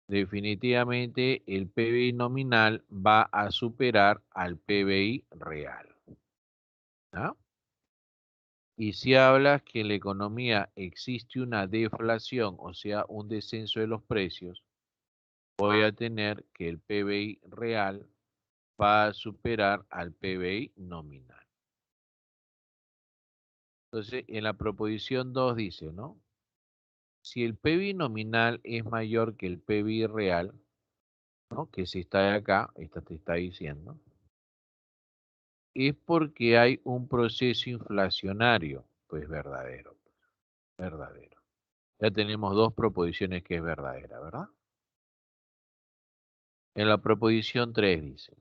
definitivamente el PBI nominal va a superar al PBI real, ¿no? Y si hablas que en la economía existe una deflación, o sea, un descenso de los precios, voy a tener que el PBI real va a superar al PBI nominal. Entonces, en la proposición 2 dice, ¿no? Si el PBI nominal es mayor que el PBI real, ¿no? Que si está de acá, esta te está diciendo, es porque hay un proceso inflacionario. Pues verdadero, verdadero. Ya tenemos dos proposiciones que es verdadera, ¿verdad? En la proposición 3 dice,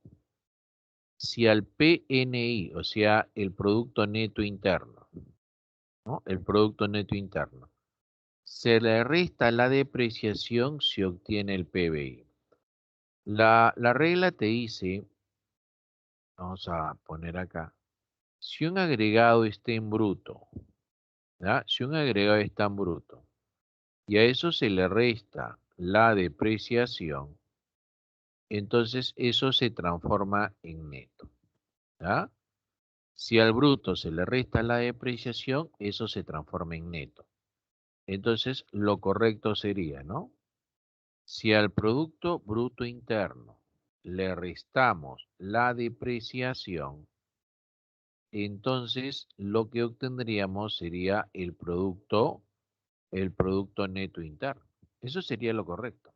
si al PNI, o sea, el Producto Neto Interno, ¿no? El Producto Neto Interno, se le resta la depreciación, se obtiene el PBI. La regla te dice, vamos a poner acá, si un agregado está en bruto, ¿ya? Si un agregado está en bruto y a eso se le resta la depreciación, entonces eso se transforma en neto, ¿ya? Si al bruto se le resta la depreciación, eso se transforma en neto. Entonces, lo correcto sería, ¿no? Si al Producto Bruto Interno le restamos la depreciación, entonces lo que obtendríamos sería el Producto el Producto Neto Interno. Eso sería lo correcto.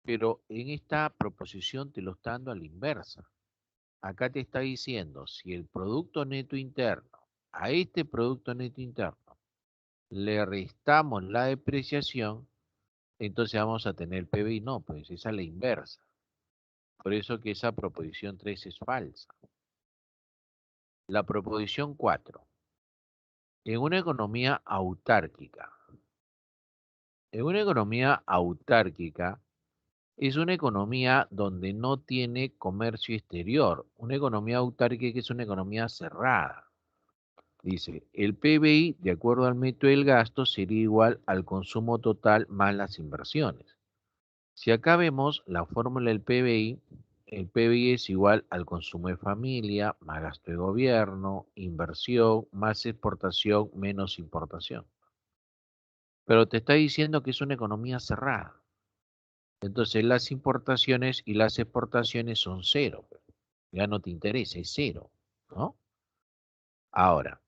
Pero en esta proposición te lo está dando a la inversa. Acá te está diciendo, si el Producto Neto Interno, a este Producto Neto Interno, le restamos la depreciación, entonces vamos a tener el PBI. No, pues esa es la inversa. Por eso que esa proposición 3 es falsa. La proposición 4. En una economía autárquica. En una economía autárquica es una economía donde no tiene comercio exterior. Una economía autárquica es una economía cerrada. Dice, el PBI, de acuerdo al método del gasto, sería igual al consumo total más las inversiones. Si acá vemos la fórmula del PBI, el PBI es igual al consumo de familia, más gasto de gobierno, inversión, más exportación, menos importación. Pero te está diciendo que es una economía cerrada. Entonces las importaciones y las exportaciones son cero. Ya no te interesa, es cero, ¿no? Ahora,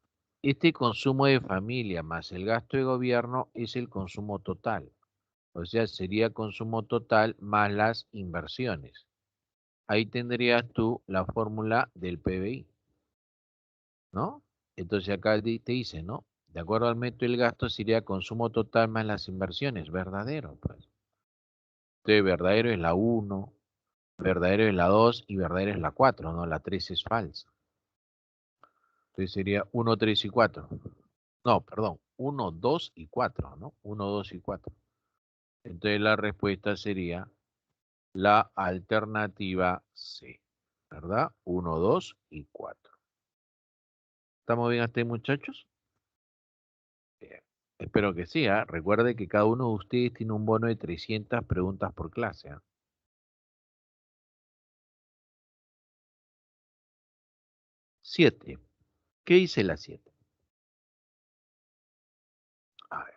este consumo de familia más el gasto de gobierno es el consumo total. O sea, sería consumo total más las inversiones. Ahí tendrías tú la fórmula del PBI, ¿no? Entonces acá te dice, ¿no? De acuerdo al método del gasto sería consumo total más las inversiones. Verdadero, pues. Entonces, verdadero es la 1, verdadero es la 2 y verdadero es la 4, ¿no? La 3 es falsa. Entonces sería 1, 3 y 4. No, perdón, 1, 2 y 4, ¿no? 1, 2 y 4. Entonces la respuesta sería la alternativa C, ¿verdad? 1, 2 y 4. ¿Estamos bien hasta ahí, muchachos? Bien. Espero que sí, ¿ah? Recuerde que cada uno de ustedes tiene un bono de 300 preguntas por clase, ¿ah? 7. ¿Qué dice la 7? A ver,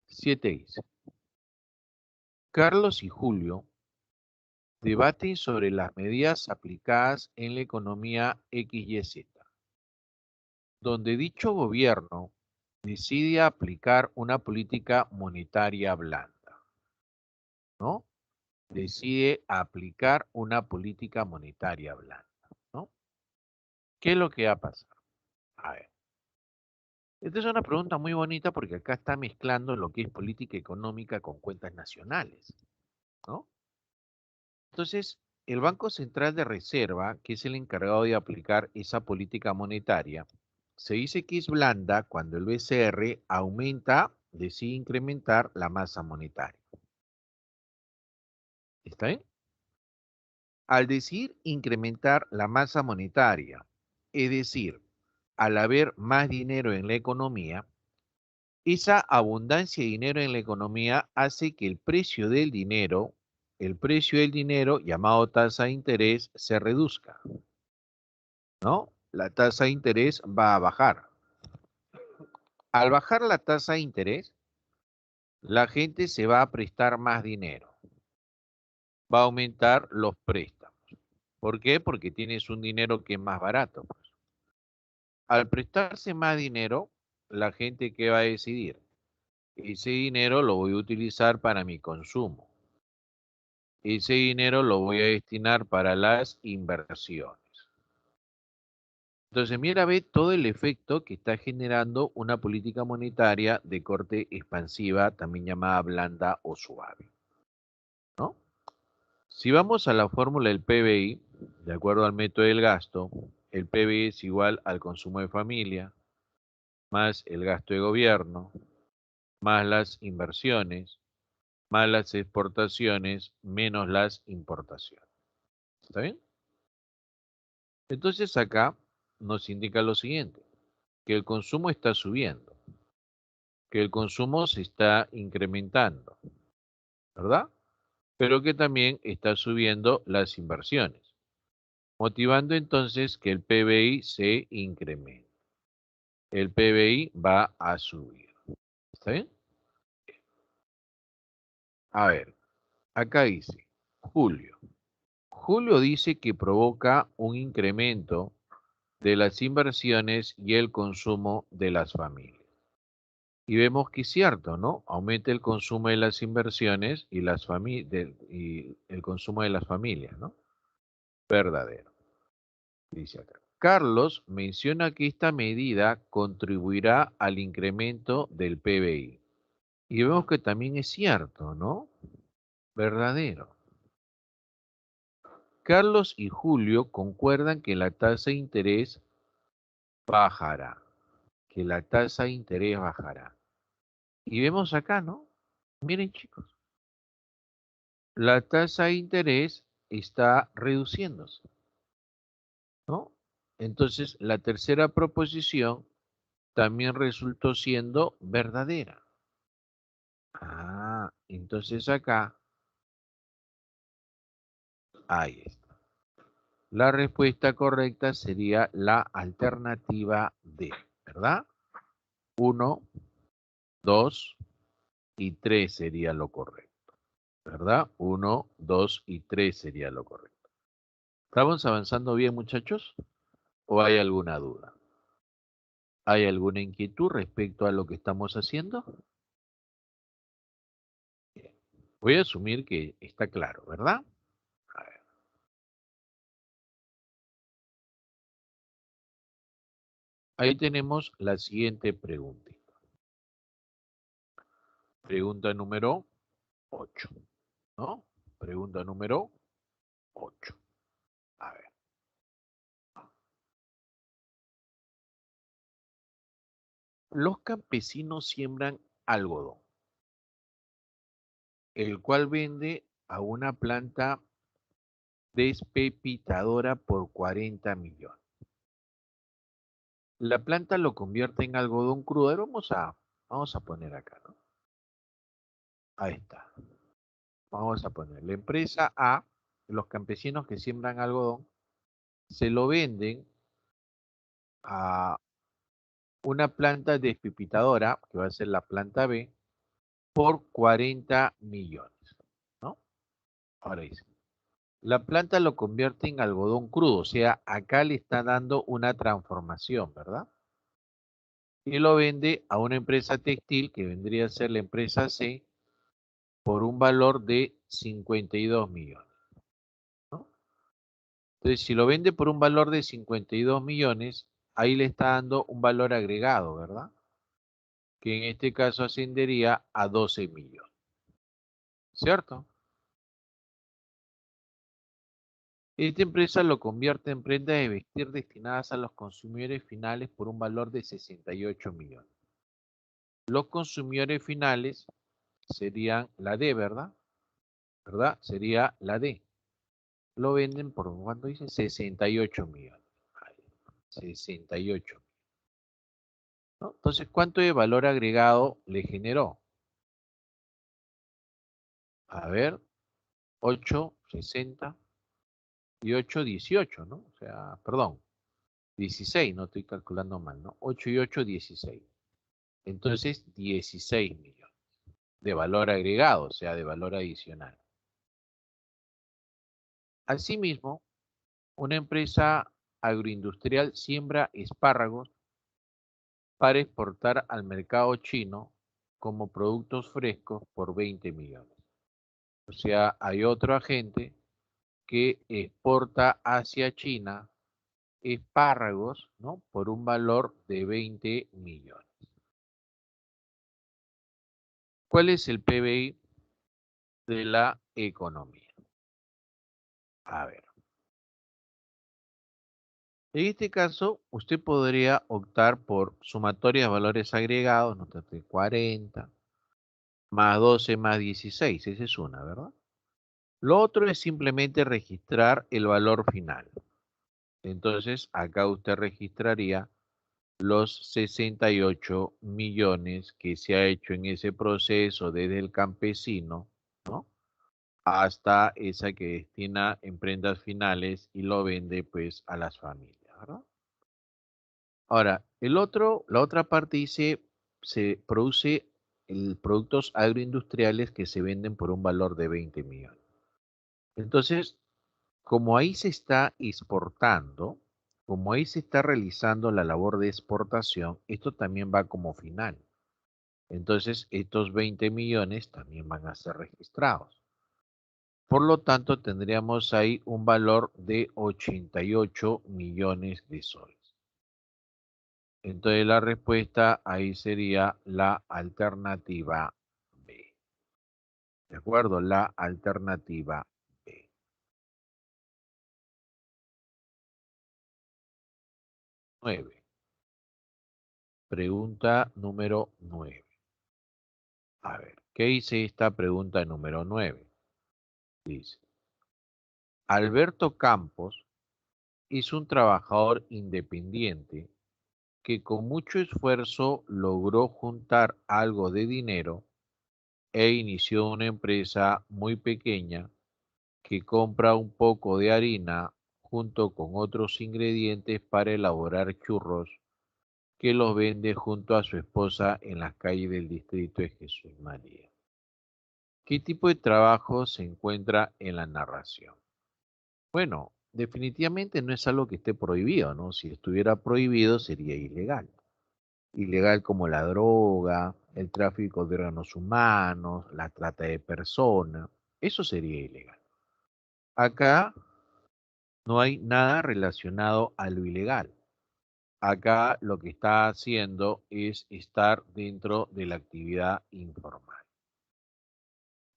7 dice, Carlos y Julio debaten sobre las medidas aplicadas en la economía XYZ, donde dicho gobierno decide aplicar una política monetaria blanda, ¿no? Decide aplicar una política monetaria blanda, ¿no? ¿Qué es lo que va a pasar? A ver, esta es una pregunta muy bonita porque acá está mezclando lo que es política económica con cuentas nacionales, ¿no? Entonces, el Banco Central de Reserva, que es el encargado de aplicar esa política monetaria, se dice que es blanda cuando el BCR aumenta, decide incrementar la masa monetaria. ¿Está bien? Al decir incrementar la masa monetaria, es decir, al haber más dinero en la economía, esa abundancia de dinero en la economía hace que el precio del dinero llamado tasa de interés se reduzca, ¿no? La tasa de interés va a bajar. Al bajar la tasa de interés, la gente se va a prestar más dinero, va a aumentar los préstamos. ¿Por qué? Porque tienes un dinero que es más barato, pues. Al prestarse más dinero, la gente ¿qué va a decidir? Ese dinero lo voy a utilizar para mi consumo. Ese dinero lo voy a destinar para las inversiones. Entonces, mira, ve todo el efecto que está generando una política monetaria de corte expansiva, también llamada blanda o suave, ¿no? Si vamos a la fórmula del PBI, de acuerdo al método del gasto, el PBI es igual al consumo de familia, más el gasto de gobierno, más las inversiones, más las exportaciones, menos las importaciones. ¿Está bien? Entonces acá nos indica lo siguiente, que el consumo está subiendo, que el consumo se está incrementando, ¿verdad? Pero que también está subiendo las inversiones, motivando entonces que el PBI se incremente. El PBI va a subir. ¿Está bien? A ver, acá dice Julio. Julio dice que provoca un incremento de las inversiones y el consumo de las familias. Y vemos que es cierto, ¿no? Aumenta el consumo de las inversiones y, y el consumo de las familias, ¿no? Verdadero. Dice acá. Carlos menciona que esta medida contribuirá al incremento del PBI. Y vemos que también es cierto, ¿no? Verdadero. Carlos y Julio concuerdan que la tasa de interés bajará. Que la tasa de interés bajará. Y vemos acá, ¿no? Miren, chicos, la tasa de interés está reduciéndose, ¿no? Entonces, la tercera proposición también resultó siendo verdadera. Ah, entonces acá, ahí está. La respuesta correcta sería la alternativa D, ¿verdad? 1, 2 y 3 sería lo correcto, ¿verdad? 1, 2 y 3 sería lo correcto. ¿Estamos avanzando bien, muchachos? ¿O hay alguna duda? ¿Hay alguna inquietud respecto a lo que estamos haciendo? Bien. Voy a asumir que está claro, ¿verdad? A ver. Ahí tenemos la siguiente pregunta. Pregunta número 8, ¿no? Pregunta número 8. A ver. Los campesinos siembran algodón, el cual vende a una planta despepitadora por 40 millones. La planta lo convierte en algodón crudo. Vamos a poner acá, ¿no? Ahí está. Vamos a poner, la empresa A, los campesinos que siembran algodón, se lo venden a una planta despepitadora, que va a ser la planta B, por 40 millones, ¿no? Ahora dice, la planta lo convierte en algodón crudo, o sea, acá le está dando una transformación, ¿verdad? Y lo vende a una empresa textil, que vendría a ser la empresa C, por un valor de 52 millones, ¿no? Entonces, si lo vende por un valor de 52 millones, ahí le está dando un valor agregado, ¿verdad? Que en este caso ascendería a 12 millones, ¿cierto? Esta empresa lo convierte en prendas de vestir destinadas a los consumidores finales por un valor de 68 millones. Los consumidores finales serían la D, ¿verdad? ¿Verdad? Sería la D. Lo venden por, ¿cuánto dice? 68 millones. 68. ¿No? Entonces, ¿cuánto de valor agregado le generó? A ver, 8, 60 y 8, 18, ¿no? O sea, perdón, 16, no estoy calculando mal, ¿no? 8 y 8, 16. Entonces, 16 millones de valor agregado, o sea, de valor adicional. Asimismo, una empresa agroindustrial siembra espárragos para exportar al mercado chino como productos frescos por 20 millones. O sea, hay otro agente que exporta hacia China espárragos, ¿no? Por un valor de 20 millones. ¿Cuál es el PBI de la economía? A ver. En este caso, usted podría optar por sumatoria de valores agregados, ¿no? 40, más 12, más 16. Esa es una, ¿verdad? Lo otro es simplemente registrar el valor final. Entonces, acá usted registraría los 68 millones que se ha hecho en ese proceso desde el campesino, ¿no? Hasta esa que destina en prendas finales y lo vende pues a las familias, ¿verdad? Ahora, la otra parte dice, se produce productos agroindustriales que se venden por un valor de 20 millones. Entonces, como ahí se está exportando, Como ahí se está realizando la labor de exportación, esto también va como final. Entonces, estos 20 millones también van a ser registrados. Por lo tanto, tendríamos ahí un valor de 88 millones de soles. Entonces, la respuesta ahí sería la alternativa B. ¿De acuerdo? La alternativa B. 9. Pregunta número 9. A ver, ¿qué dice esta pregunta número 9? Dice, Alberto Campos es un trabajador independiente que con mucho esfuerzo logró juntar algo de dinero e inició una empresa muy pequeña que compra un poco de harina junto con otros ingredientes para elaborar churros que los vende junto a su esposa en las calles del distrito de Jesús María. ¿Qué tipo de trabajo se encuentra en la narración? Bueno, definitivamente no es algo que esté prohibido, ¿no? Si estuviera prohibido sería ilegal. Ilegal como la droga, el tráfico de órganos humanos, la trata de personas, eso sería ilegal. Acá no hay nada relacionado a lo ilegal. Acá lo que está haciendo es estar dentro de la actividad informal.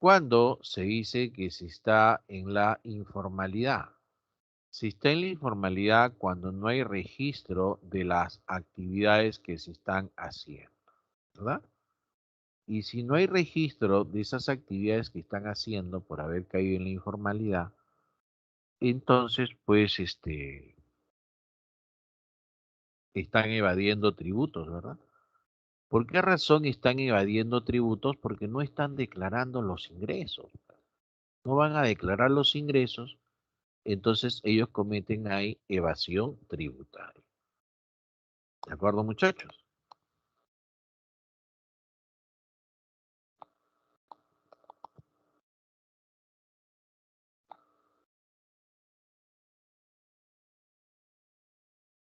¿Cuándo se dice que se está en la informalidad? Se está en la informalidad cuando no hay registro de las actividades que se están haciendo, ¿verdad? Y si no hay registro de esas actividades que están haciendo por haber caído en la informalidad, entonces pues están evadiendo tributos, ¿verdad? ¿Por qué razón están evadiendo tributos? Porque no están declarando los ingresos. No van a declarar los ingresos, entonces ellos cometen ahí evasión tributaria. ¿De acuerdo, muchachos?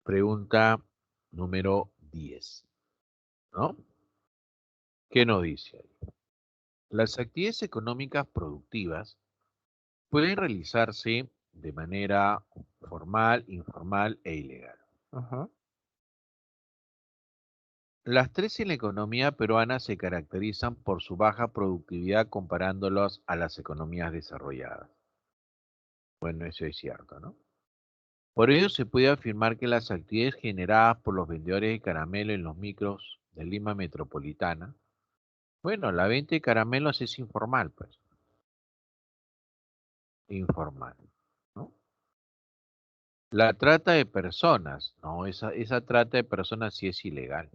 Pregunta número 10, ¿no? ¿Qué nos dice ahí? Las actividades económicas productivas pueden realizarse de manera formal, informal e ilegal. Ajá. Las tres en la economía peruana se caracterizan por su baja productividad comparándolas a las economías desarrolladas. Bueno, eso es cierto, ¿no? Por ello se puede afirmar que las actividades generadas por los vendedores de caramelo en los micros de Lima metropolitana, bueno, la venta de caramelos es informal, pues, informal, ¿no? La trata de personas, no, esa trata de personas sí es ilegal.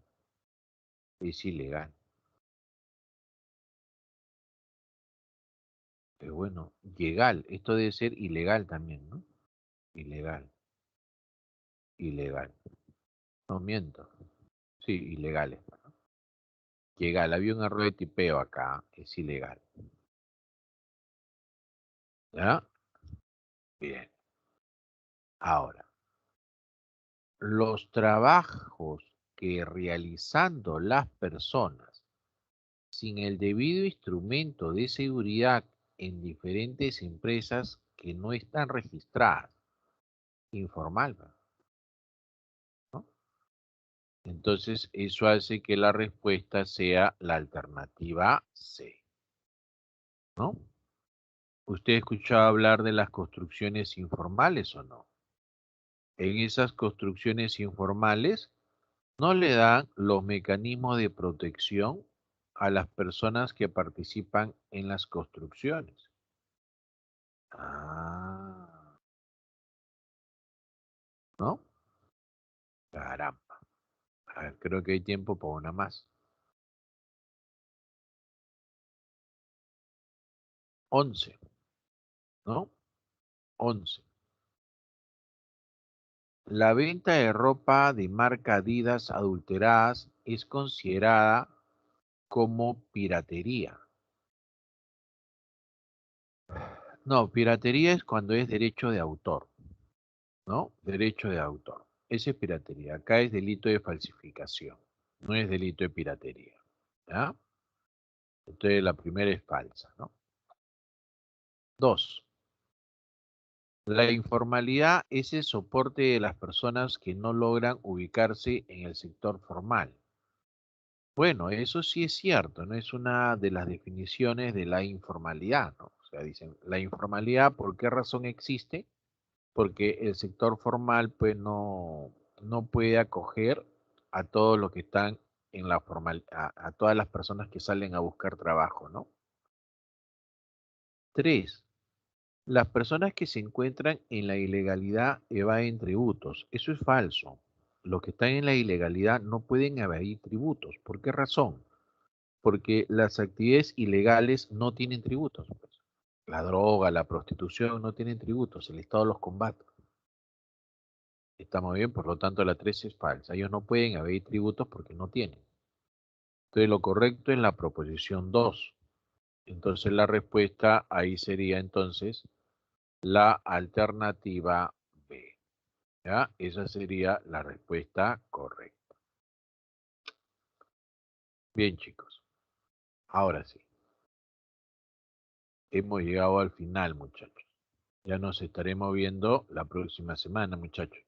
Pero bueno, legal, esto debe ser ilegal también, ¿no? Ilegal, ilegal. No miento. Sí, ilegales. Legal, había un error de tipeo acá, es ilegal. ¿Ya? Bien. Ahora, los trabajos que realizando las personas sin el debido instrumento de seguridad en diferentes empresas que no están registradas, informal, ¿no? Entonces, eso hace que la respuesta sea la alternativa C, ¿no? ¿Usted ha escuchado hablar de las construcciones informales o no? En esas construcciones informales no le dan los mecanismos de protección a las personas que participan en las construcciones. Ah, ¿no? Caramba. A ver, creo que hay tiempo para una más. 11, ¿no? 11. La venta de ropa de marca Adidas adulteradas es considerada como piratería. No, piratería es cuando es derecho de autor, ¿no? Derecho de autor. ese es piratería. Acá es delito de falsificación, no es delito de piratería. ¿Ya? Entonces la primera es falsa, ¿no? 2. La informalidad es el soporte de las personas que no logran ubicarse en el sector formal. Bueno, eso sí es cierto, ¿no? Es una de las definiciones de la informalidad, ¿no? O sea, dicen, la informalidad, ¿por qué razón existe? Porque el sector formal, pues, no puede acoger a todos los que están en la formal, a todas las personas que salen a buscar trabajo, ¿no? 3. Las personas que se encuentran en la ilegalidad evaden tributos. Eso es falso. Los que están en la ilegalidad no pueden evadir tributos. ¿Por qué razón? Porque las actividades ilegales no tienen tributos, pues. La droga, la prostitución no tienen tributos. El Estado los combate. Estamos bien, por lo tanto la 3 es falsa. Ellos no pueden evadir tributos porque no tienen. Entonces lo correcto es la proposición 2. Entonces la respuesta ahí sería entonces la alternativa B. ¿Ya? Esa sería la respuesta correcta. Bien, chicos. Ahora sí. Hemos llegado al final, muchachos. Ya nos estaremos viendo la próxima semana, muchachos.